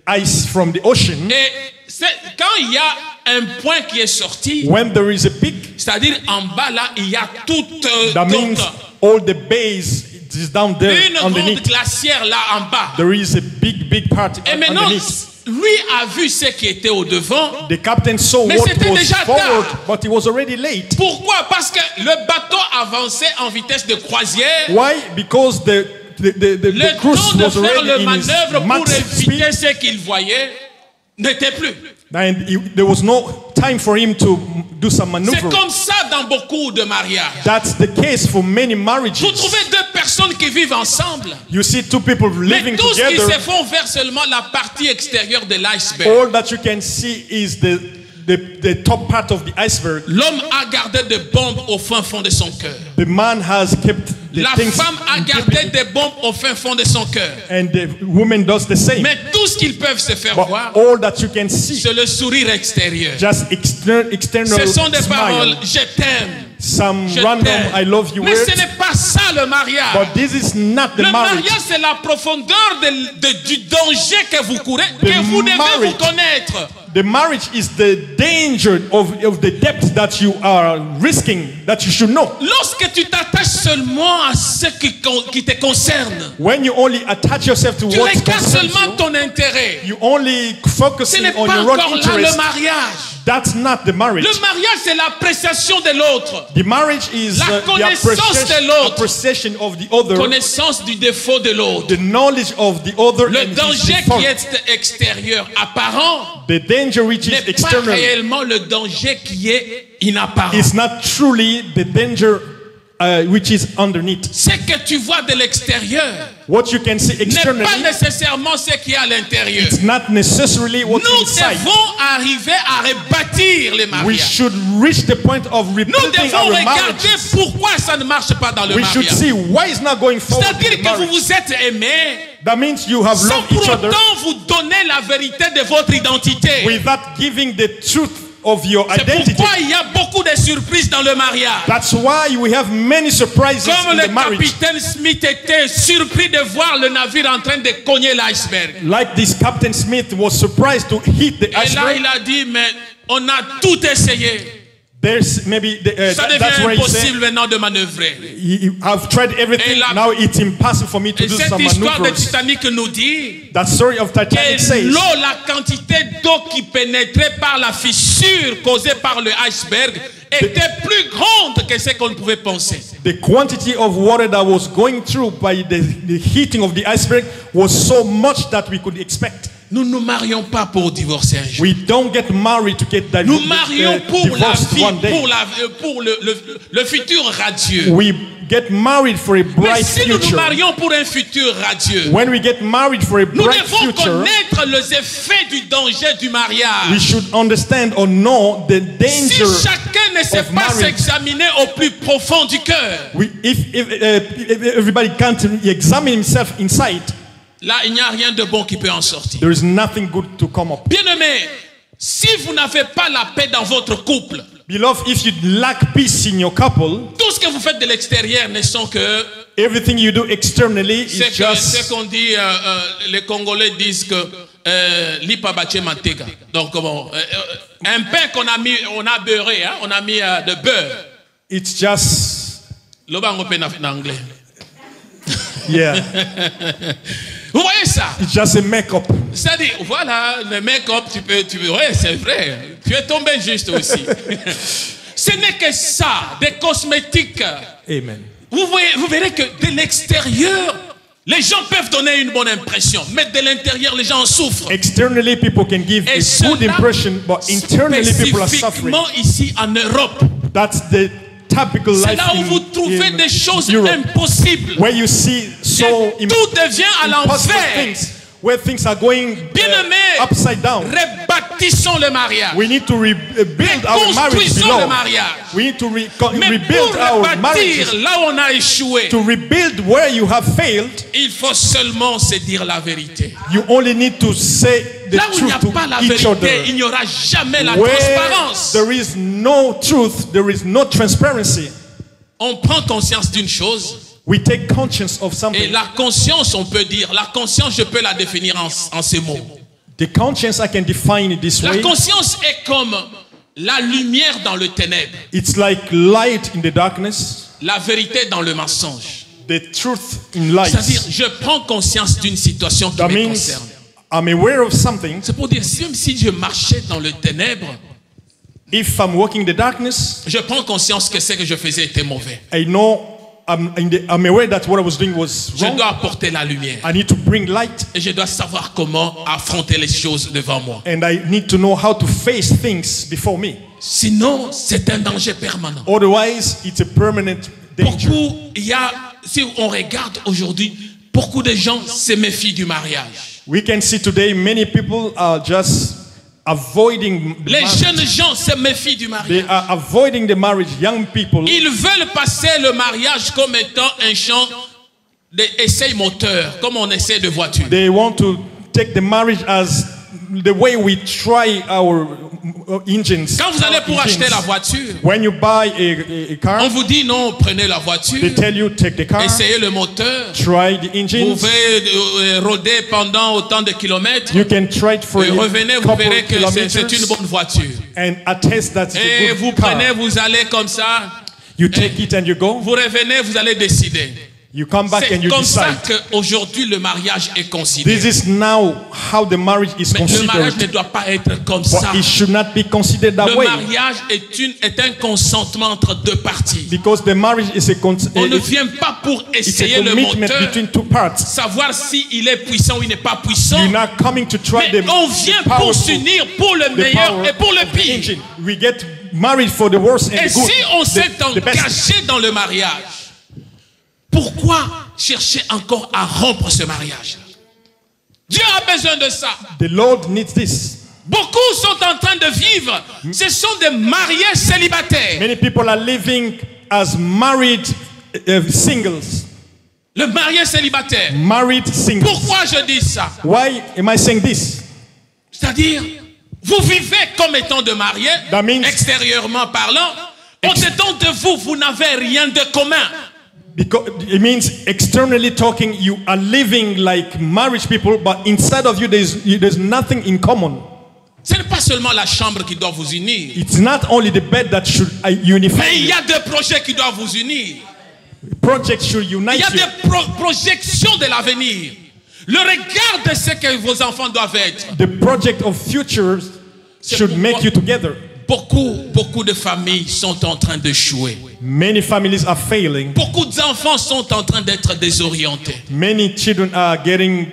ice from the ocean. Et quand il y a un point qui est sorti, When there is a peak, c'est-à-dire en bas là, il y a toute that means all the base is down there une grande underneath. glacière là en bas. There is a big part Et maintenant, underneath. lui a vu ce qui était au devant. The captain saw Mais what c'était was déjà forward, tard. but he was already late. Pourquoi? Parce que le bateau avançait en vitesse de croisière. Why? Because the Le cruise temps de was faire already le in his manœuvre pour max éviter speed, ce qu'il voyait n'était plus. and there was no time for him to do some C'est maneuver. comme ça dans beaucoup de mariages. That's the case for many marriages. Vous trouvez deux personnes qui vivent ensemble, You see two people mais living tout ce qui together. se font vers seulement la partie extérieure de l'iceberg. All that you can see is the top part of the iceberg. L'homme a gardé des bombes au fin fond de son cœur. The man has kept the La things femme a in gardé keeping, des bombes au fin fond de son cœur. and the woman does the same. Mais tout ce qu'ils peuvent se faire But voir, all that you can see, c'est le sourire extérieur. just external Ce sont des paroles, smile, je t'aime, some je random t'aime. I love you Mais words. ce n'est pas ça le mariage. But this is not the Le marriage. mariage, c'est la profondeur du danger que vous courez, que vous devez vous marriage. connaître. The marriage is the danger of the depth that you are risking, that you should know. Lorsque tu t'attaches seulement à ce qui te concerne, When you only attach yourself to tu what regardes concerns seulement you, ton intérêt. you only Ce focusing n'est on pas your own encore là le interest. mariage. That's not the marriage. Le mariage, c'est l'appréciation de l'autre. The marriage is La the connaissance de l'autre. appreciation of the other, Connaissance du défaut de l'autre. the knowledge of the other, Le and his danger default. qui est extérieur, apparent, The danger which is n'est pas external réellement le danger qui est inapparent. is not truly the danger which is underneath. Ce que tu vois de l'extérieur What you can see n'est pas externally, nécessairement ce qui est à l'intérieur. it's not necessarily what's Nous inside. devons arriver à rebâtir les We mariages. should reach the point of Nous rebuilding devons our regarder marriages. pourquoi ça ne marche pas dans le We should mariage. see why it's not going forward in C'est-à-dire the que vous marriage. vous êtes aimés That means you have sans loved pour each other autant vous donner la vérité de votre identité. without giving the truth of your C'est identity. pourquoi il y a beaucoup de surprises dans le mariage. That's why we have many surprises Comme in le the marriage. capitaine Smith était surpris de voir le navire en train de cogner l'iceberg. Like this Captain Smith was surprised to hit the Et là, iceberg. il a dit, mais on a tout essayé. There's maybe Ça that's devient where he impossible said, maintenant de manœuvrer. I've tried everything. Et la- Now it's impossible for me to Et do cette some histoire de maneuvers. Titanic nous dit That story of Titanic que says l'eau, la quantité d'eau qui pénétrait par la fissure causée par le iceberg était plus grande que ce qu'on pouvait penser. the quantity of water that was going through by the heating of the iceberg was so much that we could expect. Nous ne nous marions pas pour divorcer un jour. We don't get married to get Nous marions pour la divorced vie, one day. pour le futur radieux. We get married for a Mais bright si nous nous future. marions pour un futur radieux, When we get married for a nous bright devons future, connaître les effets du danger du we mariage. should understand or know the Si danger. chacun ne sait of pas marriage. s'examiner au plus profond du cœur, If everybody can't examine himself inside, là, il n'y a rien de bon qui peut en sortir. There is nothing good to come up. Bien-aimés, si vous n'avez pas la paix dans votre couple, Beloved, if you lack peace in your couple, tout ce que vous faites de l'extérieur ne sont que... everything you do externally is C'est just... qu'on dit, les Congolais disent que lipa bache mantega. Donc bon, un pain qu'on a mis, on a beurré, hein, on a mis de beurre. It's just... Lobango pain en anglais. Yeah. Vous voyez ça? It's just a make-up. C'est-à-dire, voilà, le make-up, tu peux, ouais, c'est vrai. Tu es tombé juste aussi. Ce n'est que ça, des cosmétiques. Amen. Vous verrez que de l'extérieur, les gens peuvent donner une bonne impression, mais de l'intérieur, les gens en souffrent. Externally, people can give Et a good impression, but internally, people are suffering. spécifiquement ici en Europe, That's the typical c'est life là où vous trouvez in des choses Europe, impossibles. where you see so Tout devient à impossible l'envers. things, where things are going Bien-aimés, upside down. rebâtissons le mariage. We need to rebuild our marriage Construisons below. le mariage. We need to Mais rebuild pour our rebâtir marriages. là où on a échoué, To rebuild where you have failed, il faut seulement se dire la vérité. you only need to say the Là où il n'y a truth pas la to each vérité, other. il n'y aura jamais la Where transparence. there is no truth, there is no transparency. On prend conscience d'une chose, We take conscience of et something. la conscience, on peut dire, la conscience, je peux la définir en ces mots. The conscience, I can define it this La way. conscience est comme la lumière dans le ténèbre, It's like light in the darkness, la vérité dans le mensonge. the truth in light. C'est-à-dire, je prends conscience d'une situation qui That me means concerne. I'm aware of something. C'est pour dire, même si je marchais dans le ténèbre, If I'm walking in the darkness, je prends conscience que ce que je faisais était mauvais. I know I'm aware that what I was doing was Je wrong. dois apporter la lumière. I need to bring light, Et je dois savoir comment affronter les choses devant moi. and I need to know how to face things before me. Sinon, c'est un danger permanent. Otherwise, it's a permanent danger. Beaucoup, si on regarde aujourd'hui, beaucoup de gens se méfient du mariage. We can see today many people are just avoiding the Les marriage. jeunes gens se méfient du They mariage. are avoiding the marriage. Young people, Ils veulent passer le mariage comme étant un champ d'essai moteur, comme on essaie de voiture. they want to take the marriage as the way we try our engines. Quand vous allez pour engines. acheter la voiture, When you buy a on car, vous dit non, prenez la voiture, they tell you take the car, essayez le moteur, try the vous engines. pouvez rôder pendant autant de kilomètres, You can try it for et a revenez, vous couple verrez que c'est une kilometers bonne voiture. and attest that it's Et a vous good car. prenez, vous allez comme ça, You take it and you go. vous revenez, vous allez décider. You come back and C'est you comme ça decide. qu'aujourd'hui le mariage est considéré. This is now how the marriage is Mais le mariage ne considered. doit pas être comme But ça. it should not be considered that Le way. mariage est un consentement entre deux parties. Because the marriage is On ne it's vient pas pour a essayer le commitment moteur, between two parts. savoir s'il est puissant ou il n'est pas puissant. You're not coming to try Mais the on vient pour powerful, s'unir pour le the meilleur power et pour le of the pire. engine. We get married for the worst and Et the good. si on s'est the best. engagé dans le mariage, pourquoi chercher encore à rompre ce mariage? Dieu a besoin de ça. The Lord needs this. Beaucoup sont en train de vivre. Ce sont des mariés célibataires. Many people are living as married singles. Le marié célibataire. Married singles. Pourquoi je dis ça? Why am I saying this? C'est-à-dire, vous vivez comme étant de mariés, That means- extérieurement parlant. Au-dedans de vous, vous n'avez rien de commun. Because it means externally talking, you are living like marriage people, but inside of you, there's nothing in common. Ce n'est pas seulement la chambre qui doit vous unir. It's not only the bed that should unify Mais il y you. a des projets qui doivent vous unir. Projects should Il unite y a you. des projections de l'avenir. Le regard de ce que vos enfants doivent être. The project of futures should pourquoi- make you together. Beaucoup de familles sont en train d'échouer. Many families are failing. Beaucoup d'enfants sont en train d'être désorientés. Many children are getting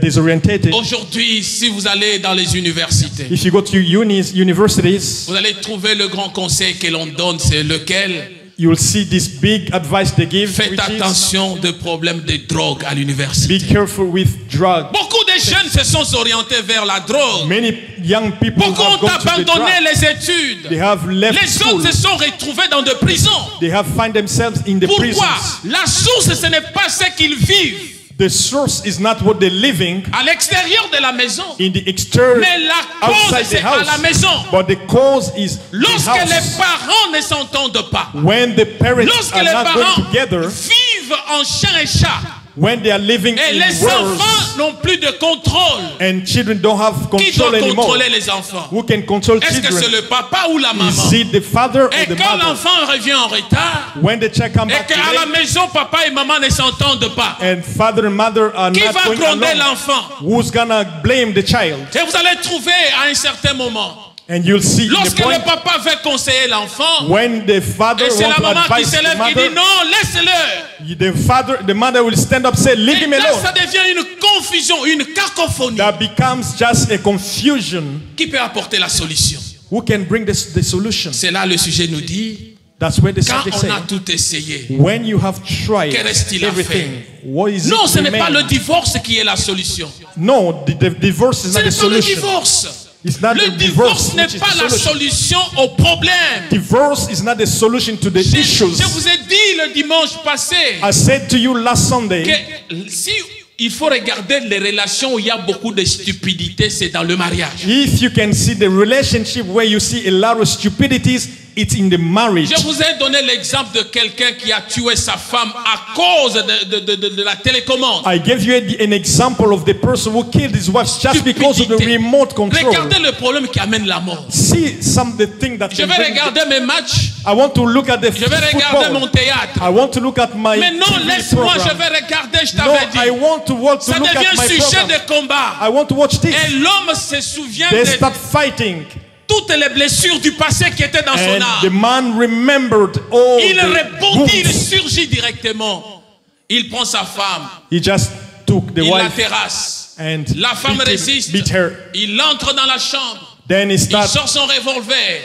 disorientated. Aujourd'hui, si vous allez dans les universités, If you go to universities, vous allez trouver le grand conseil que l'on donne, c'est lequel? you'll see this big advice they give, Faites which is attention des problèmes de drogue à be l'université. careful with drugs. Beaucoup de jeunes se sont orientés vers la drogue. Many young people Beaucoup have ont gone to the abandonné drugs. les études. They have left Les school. autres se sont retrouvés dans des prisons. They have find themselves in the Pourquoi? prisons. La source, ce n'est pas ce qu'ils vivent. The source is not what they're living à l'extérieur de la maison. in the exterior, Mais la cause, outside c'est the à la house. maison. But the cause is the Lorsque les house. parents ne s'entendent pas, When the parents lorsque are les not parents going together, vivent en chien et chat, when they are living et in les worlds, enfants n'ont plus de contrôle, and children don't have qui doit control anymore, contrôler les enfants? who can control Est-ce que c'est children? le papa ou la maman? Is it the father or Et the quand mother? l'enfant revient en retard, When the child comes et back qu'à la late, maison, papa et maman ne s'entendent pas, and father and mother are qui not va going gronder along, l'enfant? who's gonna blame the child? Et vous allez trouver à un certain moment, And you'll see the lorsque point le papa veut conseiller l'enfant, when the father et c'est la wants to maman qui advise se the lève qui dit mother, non, laisse-le. the mother will stand up, say, leave Et him là, alone. ça devient une confusion, une cacophonie That becomes just a confusion. qui peut apporter la solution. Who can bring the solution? C'est là le sujet nous dit, That's where the quand subject on says. a tout essayé, When you have tried que reste-t-il à everything, what is non, it ce n'est pas remain? le divorce qui est la solution. No, the divorce is Ce not n'est the pas le solution. divorce. It's not Le the divorce divorce n'est which is pas the la solution. solution au problème. Divorce is not the solution to the issues. Je vous ai dit le dimanche passé I said to you last Sunday, que si il faut regarder les relations où il y a beaucoup de stupidité, c'est dans le mariage. if you can see the relationship where you see a lot of stupidities, it's in the marriage. Je vous ai donné l'exemple de quelqu'un qui a tué sa femme à cause de la télécommande. I gave you an example of the person who killed his wife just because of the Stupidité. remote control. Regardez le problème qui amène la mort. See the thing that Je vais regarder mes matchs, I want to look at the je vais regarder mon football. théâtre. I want to look at my Mais non, TV laisse-moi, program. je vais regarder, je No, t'avais I dit. want to Ça look at devient my sujet program. de combat. I want to watch this. Et l'homme se souvient They de start fighting. toutes les blessures du passé qui étaient dans son And the âme. man remembered all Il the rebondit, il wounds. surgit directement. Il prend sa femme, He just took the il la wife terrasse. and La femme résiste. beat her. Il entre dans la chambre. Then he Il starts, sort son revolver.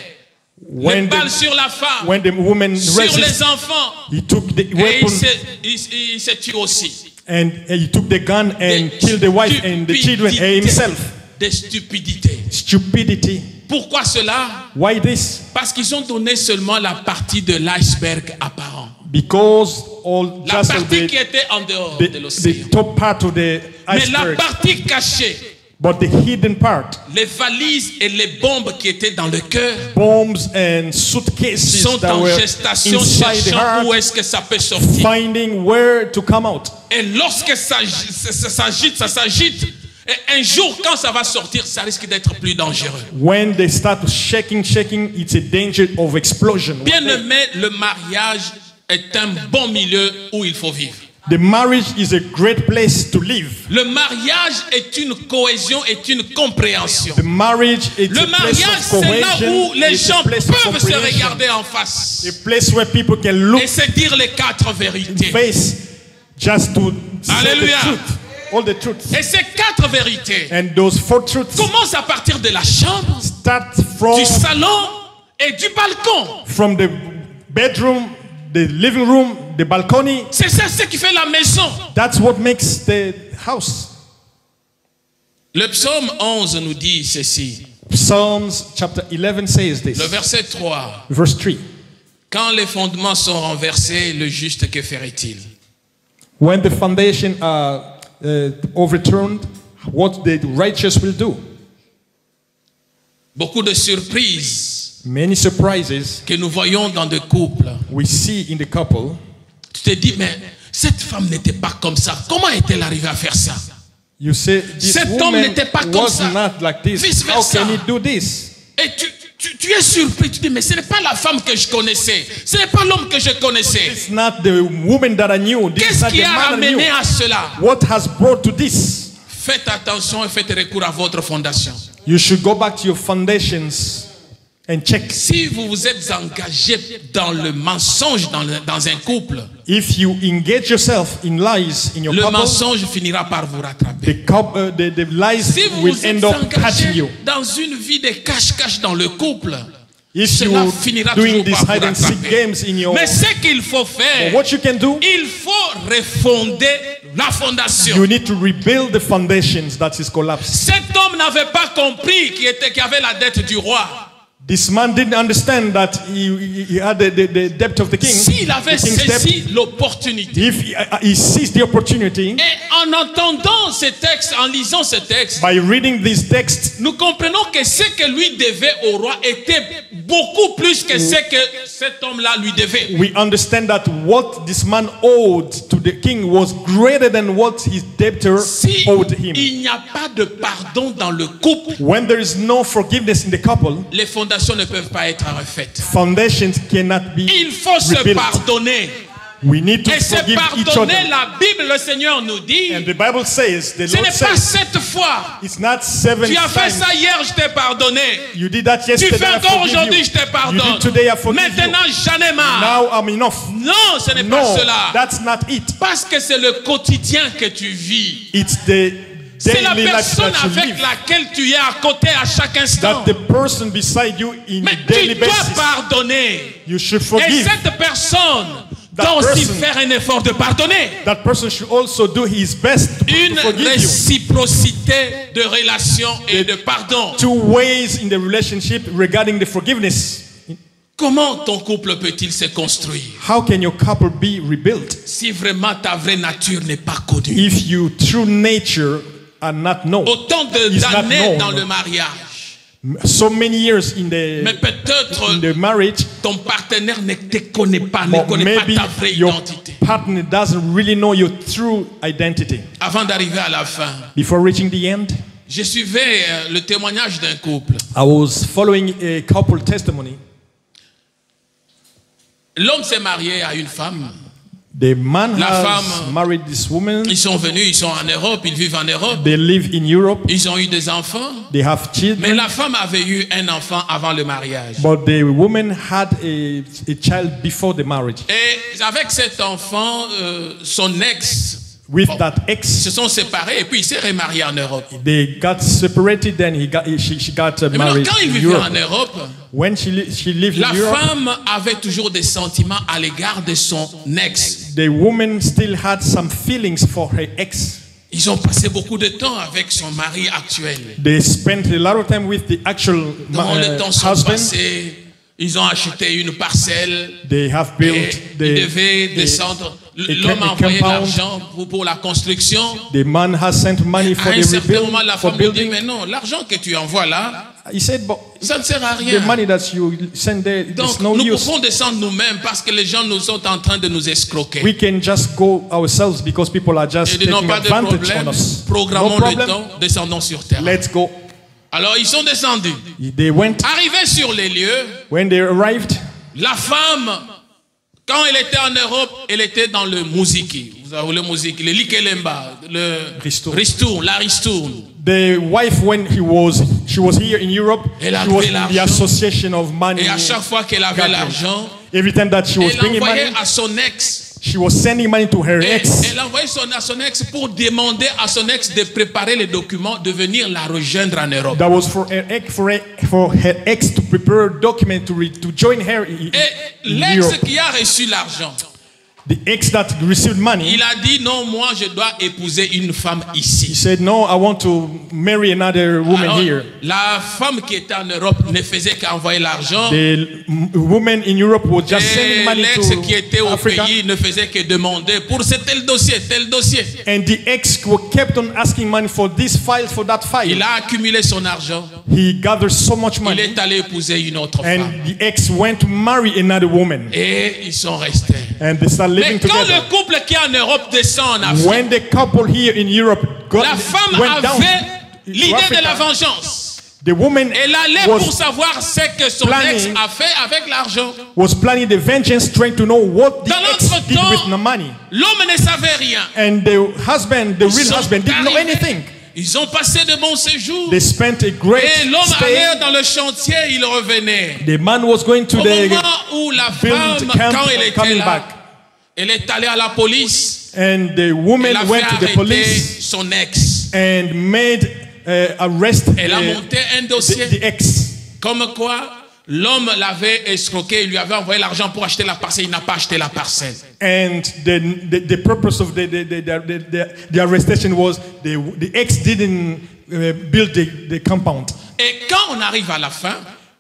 Les when balles the, sur la femme, when the woman sur resisted, les enfants. he took the Et weapon il se tue aussi. and he took the gun and killed the wife and the children and himself. Des stupidités. Stupidity. Pourquoi cela? Why this? Parce qu'ils ont donné seulement la partie de l'iceberg apparent. Because all La just partie qui était en dehors de l'océan. the top part of the Mais la iceberg, partie cachée, but the hidden part, les valises et les bombes qui étaient dans le cœur, bombs and suitcases sont that en were gestation, inside the cherchant où heart, est-ce que ça peut sortir. finding where to come out. Et lorsque ça s'agite, et un jour quand ça va sortir, ça risque d'être plus dangereux. When they start shaking, it's a danger of explosion. Bien aimé, le mariage est un bon milieu où il faut vivre. The marriage is a great place to live. Le mariage est une cohésion, est une compréhension. The marriage is Le a place mariage, of c'est là cohesion. où les It's a gens place of peuvent se comprehension. regarder en face A place where people can look et se dire les quatre vérités. face just to say Alléluia. the truth, all the truth. Et ces quatre vérités And those four truths commencent à partir de la chambre, start from du salon et du balcon. the bedroom, the living room, the balcony. C'est ça ce qui fait la maison. That's what makes the house. Le psaume 11 nous dit ceci. Psalms chapter 11 says this. Le verset 3. Verse 3. Quand les fondements sont renversés, le juste que ferait-il? When the foundation are overturned, what the righteous will do. Beaucoup de surprises Many surprises que nous voyons dans des couples. we see in the couple. Tu te dis, mais cette femme n'était pas comme ça. Comment est-elle arrivée à faire ça? You say this Cet homme woman n'était pas comme was ça. not like this. Vice How versa. can he do this? Et tu es surpris. Tu dis, mais ce n'est pas la femme que je connaissais. Ce n'est pas l'homme que je connaissais. It's not the woman that I knew. This is Qu'est-ce not qui the a man I amené knew. à cela? What has brought to this? Faites attention et faites recours à votre fondation. You should go back to your foundations and check. Si vous vous êtes engagé dans le mensonge dans un couple, If you engage yourself in lies in your le couple, mensonge finira par vous rattraper. the lies Si vous will vous end êtes up catching engagé you. dans une vie de cache-cache dans le couple, If cela you finira doing toujours these par vous hide and seek rattraper. games in your, Mais ce qu'il faut faire, what you can do, il faut refonder la fondation. you need to rebuild the foundations that is collapsed. Cet homme n'avait pas compris qu'il avait la dette du roi. This man didn't understand that he had the depth of the king. S'il avait the king's debt. saisi l'opportunité, If he seized the opportunity et en entendant ces textes, en lisant ces textes, by reading these texts, nous comprenons que ce que lui devait au roi était beaucoup plus que ce que cet homme-là lui devait. we understand that what this man owed to the king was greater than what his debtor Si owed him. il n'y a pas de pardon dans le couple, When there is no forgiveness in the couple, les fondations ne peuvent pas être refaites. foundations cannot be Il faut se rebuilt. pardonner. We need to Et se forgive each pardonner, other. la Bible, le Seigneur nous dit, And the Bible says, the ce Lord n'est pas says, 7 fois. it's not 7 Tu as fait times. ça hier, je t'ai pardonné. You did that Tu yesterday, fais I encore forgive aujourd'hui, you. je te You pardonne. did today, I forgive Maintenant, j'en ai you. marre. Now I'm enough. Non, ce n'est pas No, cela. that's not it. Parce que c'est le quotidien que tu vis. It's the C'est la daily life personne that you avec live. laquelle tu es à côté à chaque instant. That the person beside you in Mais a daily tu dois basis, pardonner. you should Et forgive. cette personne That doit aussi person- faire un effort de pardonner. That person should also do his best to Une forgive you. réciprocité de relation et de pardon. Two ways in the relationship regarding the forgiveness. Comment ton couple peut-il se construire How can your couple be rebuilt si vraiment ta vraie nature n'est pas connue? if your true nature are not known? Autant Is not d'années known. dans le mariage. So many years in Mais the peut-être marriage, ton partenaire ne te connaît pas, ne but connaît pas maybe ta vraie your identité. partner doesn't really know your true identity. Avant d'arriver à la fin, Before reaching the end, je suivais le témoignage d'un couple. I was following a couple testimony. L'homme s'est marié à une femme. The man La has femme- married this woman. Ils sont venus, ils sont en Europe, ils vivent en Europe. They live in Europe. Ils ont eu des enfants. They have Mais children. la femme avait eu un enfant avant le mariage. But the woman had a child before the marriage. Et avec cet enfant, son ex With that se ex, sont séparés et puis il s'est remarié en Europe. they got separated. Then she got Et maintenant, married quand il in vivait en Europe. Europe, When she lived la in Europe, femme avait toujours des sentiments à l'égard de son ex. the woman still had some feelings for her ex. Ils ont passé beaucoup de temps avec son mari actuel. They spent a lot of time with the actual Dans les temps sont husband. passés, ils ont acheté une parcelle. They have Et built il devait descendre. L'homme a envoyé compound. l'argent pour la construction. The man has sent money for À un the certain moment, la for femme lui dit, building. mais non, l'argent que tu envoies là, He said, but ça ne sert à the rien. money that you send there, Donc, it's no nous use. pouvons descendre nous-mêmes parce que les gens nous sont en train de nous escroquer. We can just go ourselves because people are just Et ils n'ont taking pas de advantage problème. on us. Programmons No le problem. temps, descendons sur terre. Let's go. Alors, ils sont descendus. They went. Arrivés sur les lieux, When they arrived, la femme, quand elle était en Europe, elle était dans le mouziki. Vous avez le mouziki, le likelemba, le ristourne, la ristourne. the wife, when she was here in Europe, Elle a she was pris in the l'argent. association of money. Et à chaque fois qu'elle avait gathering. l'argent, Every time that she was elle bringing envoyait money, à son ex. she was sending money to her Et ex. elle envoyait à son ex pour demander à son ex de préparer les documents, de venir la rejoindre en Europe. That was for her ex to prepare a document to join her in Et l'ex Europe. qui a reçu l'argent, The ex that received money, il a dit non, moi je dois épouser une femme he ici. said, "No, I want to marry another woman Alors, here." la femme qui était en Europe ne faisait qu'envoyer l'argent. The woman in Europe was just Et sending money l'ex qui était to au Africa, pays ne faisait que demander pour ce tel dossier, tel dossier. and the ex kept on asking money for this file, for that file. Il a accumulé son argent. He gathered so much Il money, est allé épouser une autre femme. and the ex went to marry another woman, Et ils sont restés. and they started Mais living quand together. le couple qui est en Europe descend en Afrique, When the couple here in Europe la femme went down avait to l'idée de la Africa, vengeance. the woman Elle allait pour was savoir ce que son planning- ex a fait avec l'argent. planning the vengeance, trying to know what the Dans ex notre did temps, with the money. L'homme ne savait rien. And the husband, the Ils real sont husband, didn't know arrivés. anything. Ils ont passé de bons séjours. They spent a great Et l'homme stay. allait dans le chantier, il revenait. The man was going to Au the moment où la femme, build camp, quand elle était coming là, back. elle est allée à la police. And the Elle woman a went fait to the arrêter police son ex. and made arrest Elle a monté un dossier. the ex. Comme quoi, l'homme l'avait escroqué, il lui avait envoyé l'argent pour acheter la parcelle, il n'a pas acheté la parcelle. And the purpose of the arrestation was the ex didn't build the compound. Et quand on arrive à la fin,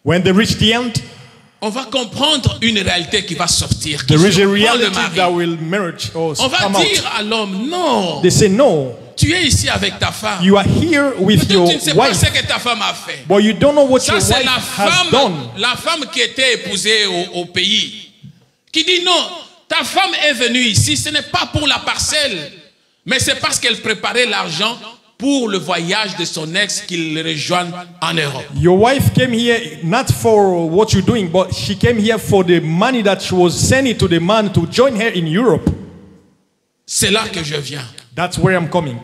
When they reach the end, on va comprendre une réalité qui va sortir. Qui there is a surprend le reality mari. that will emerge or On va come out. dire à l'homme, non, They say, no, tu es ici avec ta femme. you are here with Peut-être your tu ne sais pas wife, ce que ta femme a fait. but you don't know what Ça, your c'est wife has done. la femme qui était épousée au pays, qui dit non, ta femme est venue ici, ce n'est pas pour la parcelle, mais c'est parce qu'elle préparait l'argent pour le voyage de son ex qu'il rejoigne en Europe. Your wife came here not for what you're doing, but she came here for the money that she was sending to the man to join her in Europe. C'est là que je viens. That's where I'm coming.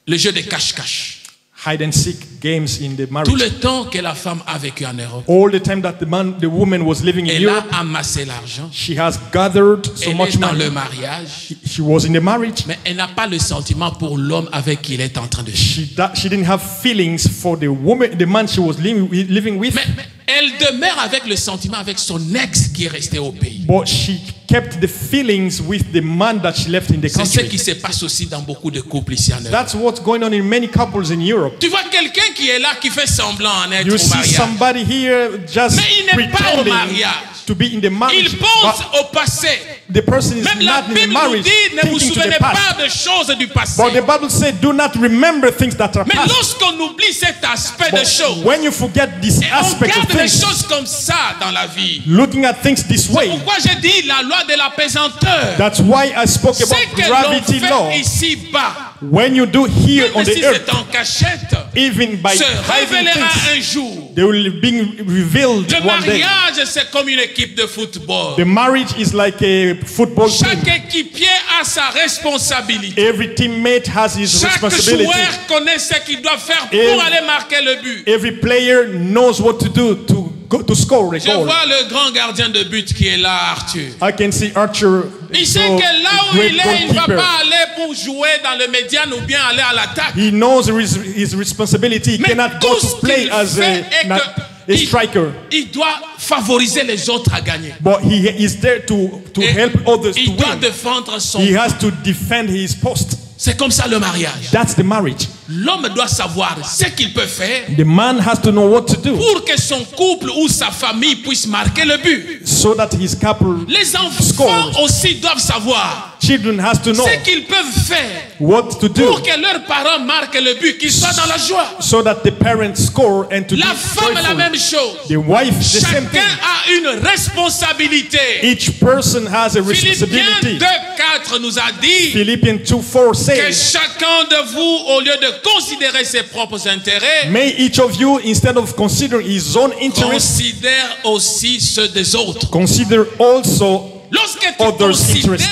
Le jeu de cache-cache. Hide and seek games in the Tout marriage. le temps que la femme a vécu en Europe, All the time that the woman was living in elle a Europe, amassé l'argent. she has gathered so Elle much est dans money. le mariage, She was in the marriage. mais elle n'a pas le sentiment pour l'homme avec qui elle est en train de vivre. She didn't have feelings for the woman, the man she was living with. Mais elle demeure avec le sentiment avec son ex qui est resté au pays. But she kept the feelings with the man that she left in the C'est ce country. qui se passe aussi dans beaucoup de couples ici en Europe. That's what's going on in many couples in Europe. Tu vois quelqu'un qui est là, qui fait semblant en être You au see mariage. somebody here just Mais il n'est pas au pretending mariage. to be in the marriage. Il pense But au passé. the person is Même la not in the Bible nous marriage, dit, ne vous thinking to souvenez the past. pas de choses du passé. But the Bible says, do not remember things that are Mais past. lorsqu'on oublie cet aspect de But choses, when you forget this et on aspect of garde les things, choses comme ça dans la vie. looking at things this way, Pourquoi j'ai dit la loi de la pesanteur? that's why I spoke Ce about que l'on gravity law. fait ici-bas, When you do here on même the si earth, c'est en cachette, even by se hiding révélera things, un jour. they will be revealed Le one day. mariage, c'est comme une équipe de football. The marriage is like a football team. Chaque équipier a sa responsabilité. Every teammate has his Chaque responsibility. joueur connaît ce qu'il doit faire Et- pour aller marquer le but. Every player knows what to do to score a Je goal. vois le grand gardien de but qui est là, Arthur. I can see Archer. Il so sait que là où great il est, il ne va goalkeeper. pas aller pour jouer dans le médian ou bien aller à l'attaque. He knows his responsibility. He Mais cannot go tout to ce play qu'il as fait est a que striker. il doit favoriser les autres à gagner. But he is there to Et help others to il doit win. défendre son... He has to defend his post. C'est comme ça le mariage. That's the marriage. L'homme doit savoir ce qu'il peut faire The man has to know what to do pour que son couple ou sa famille puisse marquer le but. so that his couple Les enfants scores. aussi doivent savoir Children has to know ce qu'ils peuvent faire what to do pour que leurs parents marquent le but, qu'ils soient dans la joie. so that the parents score and to La be femme, la joyful. même chose. The wife, the same Chacun thing. a une responsabilité. Each person has a Philippiens responsibility. 2:4 nous a dit Philippians 2:4 que says, chacun de vous, au lieu de considérer ses propres intérêts, may each of you, instead of considering his own interests, considère aussi ceux des autres. consider also Lorsque tu others' considères interests.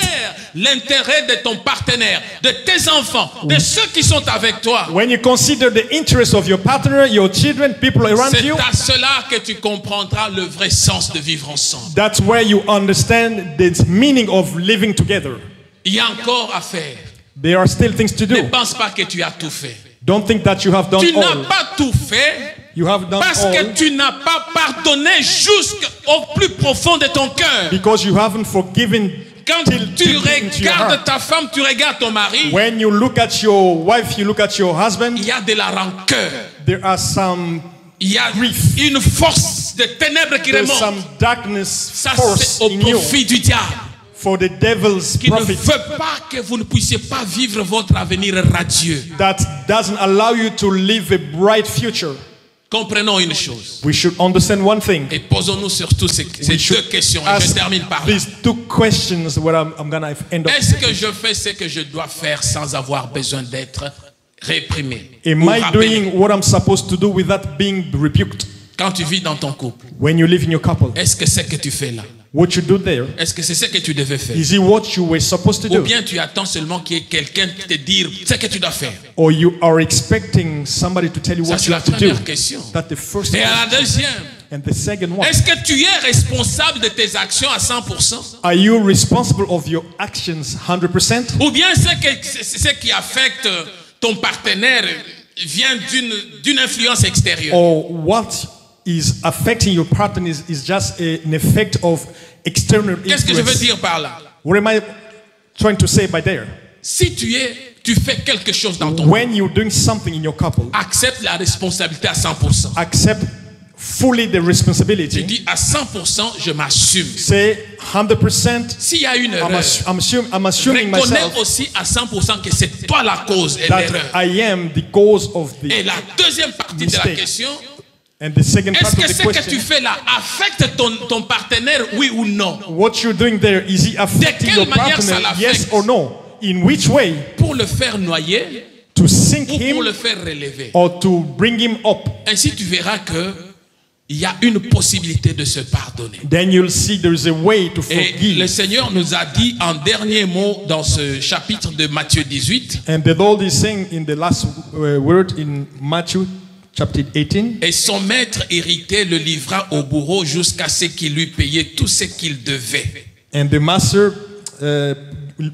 l'intérêt de ton partenaire, de tes enfants, de ceux qui sont avec toi, When you consider the interests of your partner, your children, people around c'est you, à cela que tu comprendras le vrai sens de vivre ensemble. that's where you understand the meaning of living together. Il y a encore à faire. There are still things to Ne do. pense pas que tu as tout fait. Don't think that you have done Tu n'as all. pas tout fait You have done parce que all tu n'as pas pardonné jusqu'au plus profond de ton cœur. because you haven't forgiven. Quand Till tu deep into your regardes heart. ta femme, tu regardes ton mari, When you look at your wife, you look at your husband, il y a de la rancœur. there are some, Il y a Grief. une force de ténèbres qui there's remonte. some darkness Ça, force c'est au in you profit du diable for the devil's qui ne profit veut pas que vous ne puissiez pas vivre votre avenir radieux. that doesn't allow you to live a bright future. Comprenons une chose We should understand one thing. et posons-nous surtout ces We deux should questions. Et je ask termine par là. these two questions where I'm gonna end up. Est-ce que je fais ce que je dois faire sans avoir besoin d'être réprimé Am ou I rappelé? doing what I'm supposed to do without being rebuked? Quand tu vis dans ton couple, When you live in your couple, est-ce que c'est ce que tu fais là? what you do there, Est-ce que c'est ce que tu devais faire? is it what you were supposed to Ou do? bien tu attends seulement qu'il y ait quelqu'un qui te dise ce que tu dois faire? Or you are expecting somebody to tell you Ça, what c'est you la have to do? première question. That's the first Et à la question. deuxième, And the second one, est-ce que tu es responsable de tes actions à 100%? are you responsible of your actions 100%? Ou bien ce qui affecte ton partenaire vient d'une influence extérieure? Or what is affecting your partner is just an effect of external Qu'est-ce que je veux influence? dire par là? What am I trying to say by there? Si tu fais quelque chose dans ton couple, When you're doing something in your couple, accepte la responsabilité à 100%. accept fully the Tu responsibility. dis à 100%, je m'assume. Say 100%. S'il y a une erreur, I'm assuming reconnais myself aussi à 100% que c'est toi la cause et that l'erreur. I am the cause of Et the. la deuxième partie de la mistake. question, And the second part est-ce que of the ce que tu question, fais là affecte ton partenaire, oui ou non? what you're doing there, is it affecting quelle your manière ça partner? l'affecte? Yes or no? In which way? Pour le faire noyer To sink ou pour him le faire relever. or to bring him up? Ainsi, tu verras que il y a une possibilité de se pardonner. Then you'll see there is a way to Et le forgive. Seigneur nous a dit en dernier mot dans ce chapitre de Matthieu 18, And the Lord is saying in the last word in Matthew chapter 18, et son maître irrité le livra au bourreau jusqu'à ce qu'il lui payait tout ce qu'il devait. and the master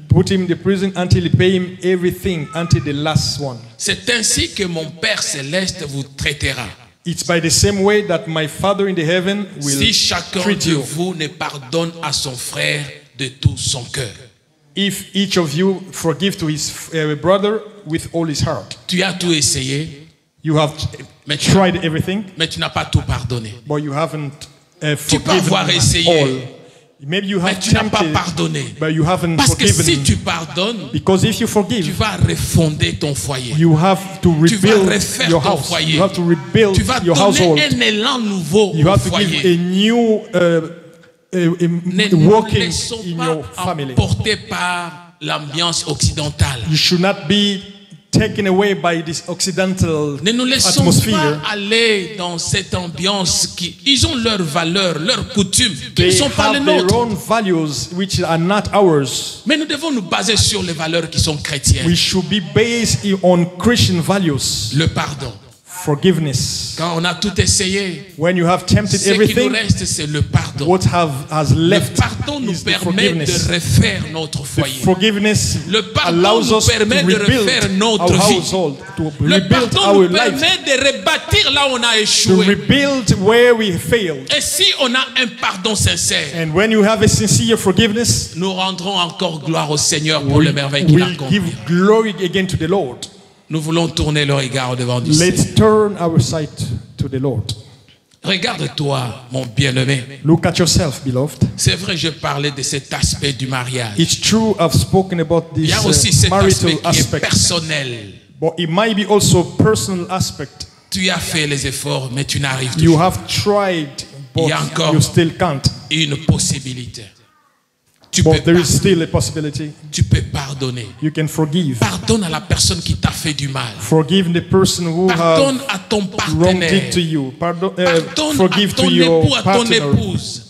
put him in the prison until he pay him everything, until the last one. C'est ainsi que mon Père céleste vous traitera. It's by the same way that my Father in the heaven will Si chacun treat de you. vous ne pardonne à son frère de tout son cœur. If each of you forgive to his brother with all his heart. Tu as tout essayé, You have mais tu, tried everything, mais tu n'as pas tout pardonné. but you haven't Tu peux forgiven avoir essayé, all. Maybe you mais have tu n'as pas tempted, pardonné. but you haven't Parce que si forgiven. tu pardonnes, Because if you tu forgive, vas refonder ton foyer. you have to Tu vas rebuild refaire your ton house. foyer. You have to rebuild Tu vas your household. donner un élan nouveau You au have to give foyer. a new Ne nous working laissons in pas your family. emporter par l'ambiance occidentale. You should not be taken away by this occidental Ne nous laissons atmosphere. pas aller dans cette ambiance qui, ils ont leurs valeurs, leurs coutumes, qui ne They sont pas les have their nôtres. own values which are not ours. Mais nous devons nous baser sur les valeurs qui sont chrétiennes. We should be based on Christian values. Le pardon. Forgiveness. Quand on a tout essayé, When you have tempted ce qui nous everything, reste, c'est le pardon. what has Le left pardon nous is the permet de forgiveness. refaire notre The foyer. forgiveness Le pardon allows nous us to permet de refaire rebuild notre our vie. household, to Le rebuild pardon our nous life, permet de rebâtir là où on a to échoué. rebuild where we failed. Et si on a un pardon sincère, And when you have a sincere forgiveness, nous rendrons encore gloire au Seigneur pour le merveille qu'il a we'll accompli. give glory again to the Lord. Nous voulons tourner le regard au devant du Seigneur. Let's turn our sight to the Lord. Regarde-toi, mon bien-aimé. Look at yourself, beloved. C'est vrai, je parlais de cet aspect du mariage. It's true, I've spoken about Il y this a aussi cet aspect marital qui est aspect, personnel. but it might be also personal aspect. Tu as fait les efforts, mais tu n'arrives You toujours have tried, Il but y a encore you still can't. une possibilité. Tu But there peux, is still a possibility. tu peux pardonner. You can forgive. Pardonne à la personne qui t'a fait du mal. Forgive the person who Pardonne have à ton wronged partenaire. it to you. Pardonne Forgive à ton to your époux, à ton partner. épouse.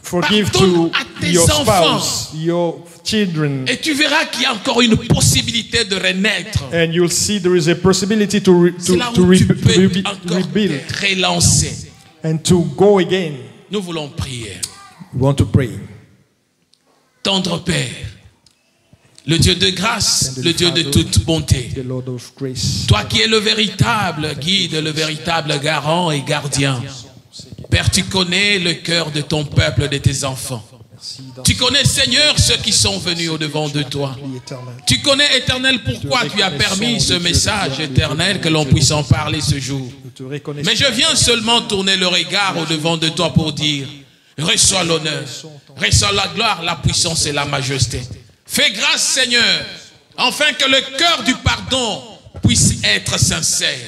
Forgive Pardonne to à tes your enfants. spouse, your children. Et tu verras qu'il y a encore une possibilité de renaître. And you'll see there is a possibility to C'est là où tu peux encore rebuild te relancer. and to go again. Nous voulons prier. We want to pray. Tendre Père, le Dieu de grâce, le Dieu de toute bonté. The Lord of grace. Toi qui es le véritable guide, le véritable garant et gardien. Père, tu connais le cœur de ton peuple, de tes enfants. Tu connais, Seigneur, ceux qui sont venus au-devant de toi. Tu connais, Éternel, pourquoi tu as permis ce message éternel que l'on puisse en parler ce jour. Mais je viens seulement tourner le regard au-devant de toi pour dire, reçois l'honneur, reçois la gloire, la puissance et la majesté. Fais grâce, Seigneur, afin que le cœur du pardon puisse être sincère.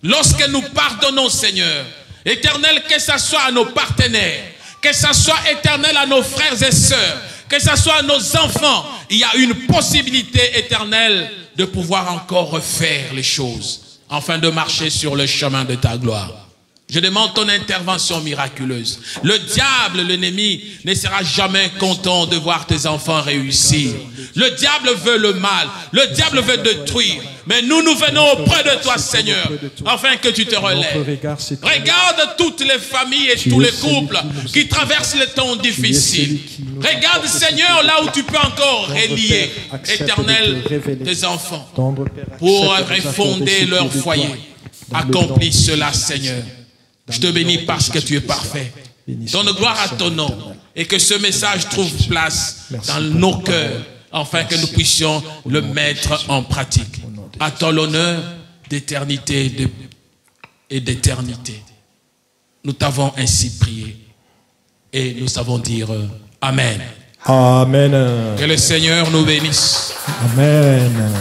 Lorsque nous pardonnons, Seigneur, Éternel, que ce soit à nos partenaires, que ce soit, Éternel, à nos frères et sœurs, que ce soit à nos enfants, il y a une possibilité, éternelle, de pouvoir encore refaire les choses, afin de marcher sur le chemin de ta gloire. Je demande ton intervention miraculeuse. Le diable, l'ennemi, ne sera jamais content de voir tes enfants réussir. Le diable veut le mal. Le diable veut détruire. Mais nous, nous venons auprès de toi, Seigneur, afin que tu te relèves. Regarde toutes les familles et tous les couples qui traversent les temps difficiles. Regarde, Seigneur, là où tu peux encore relier, Éternel, tes enfants pour refonder leur foyer. Accomplis cela, Seigneur. Je te bénis parce que tu es parfait. Donne gloire à ton nom et que ce message trouve place dans nos cœurs afin que nous puissions le mettre en pratique. À ton l'honneur d'éternité et d'éternité. Nous t'avons ainsi prié et nous savons dire Amen. Amen. Que le Seigneur nous bénisse. Amen.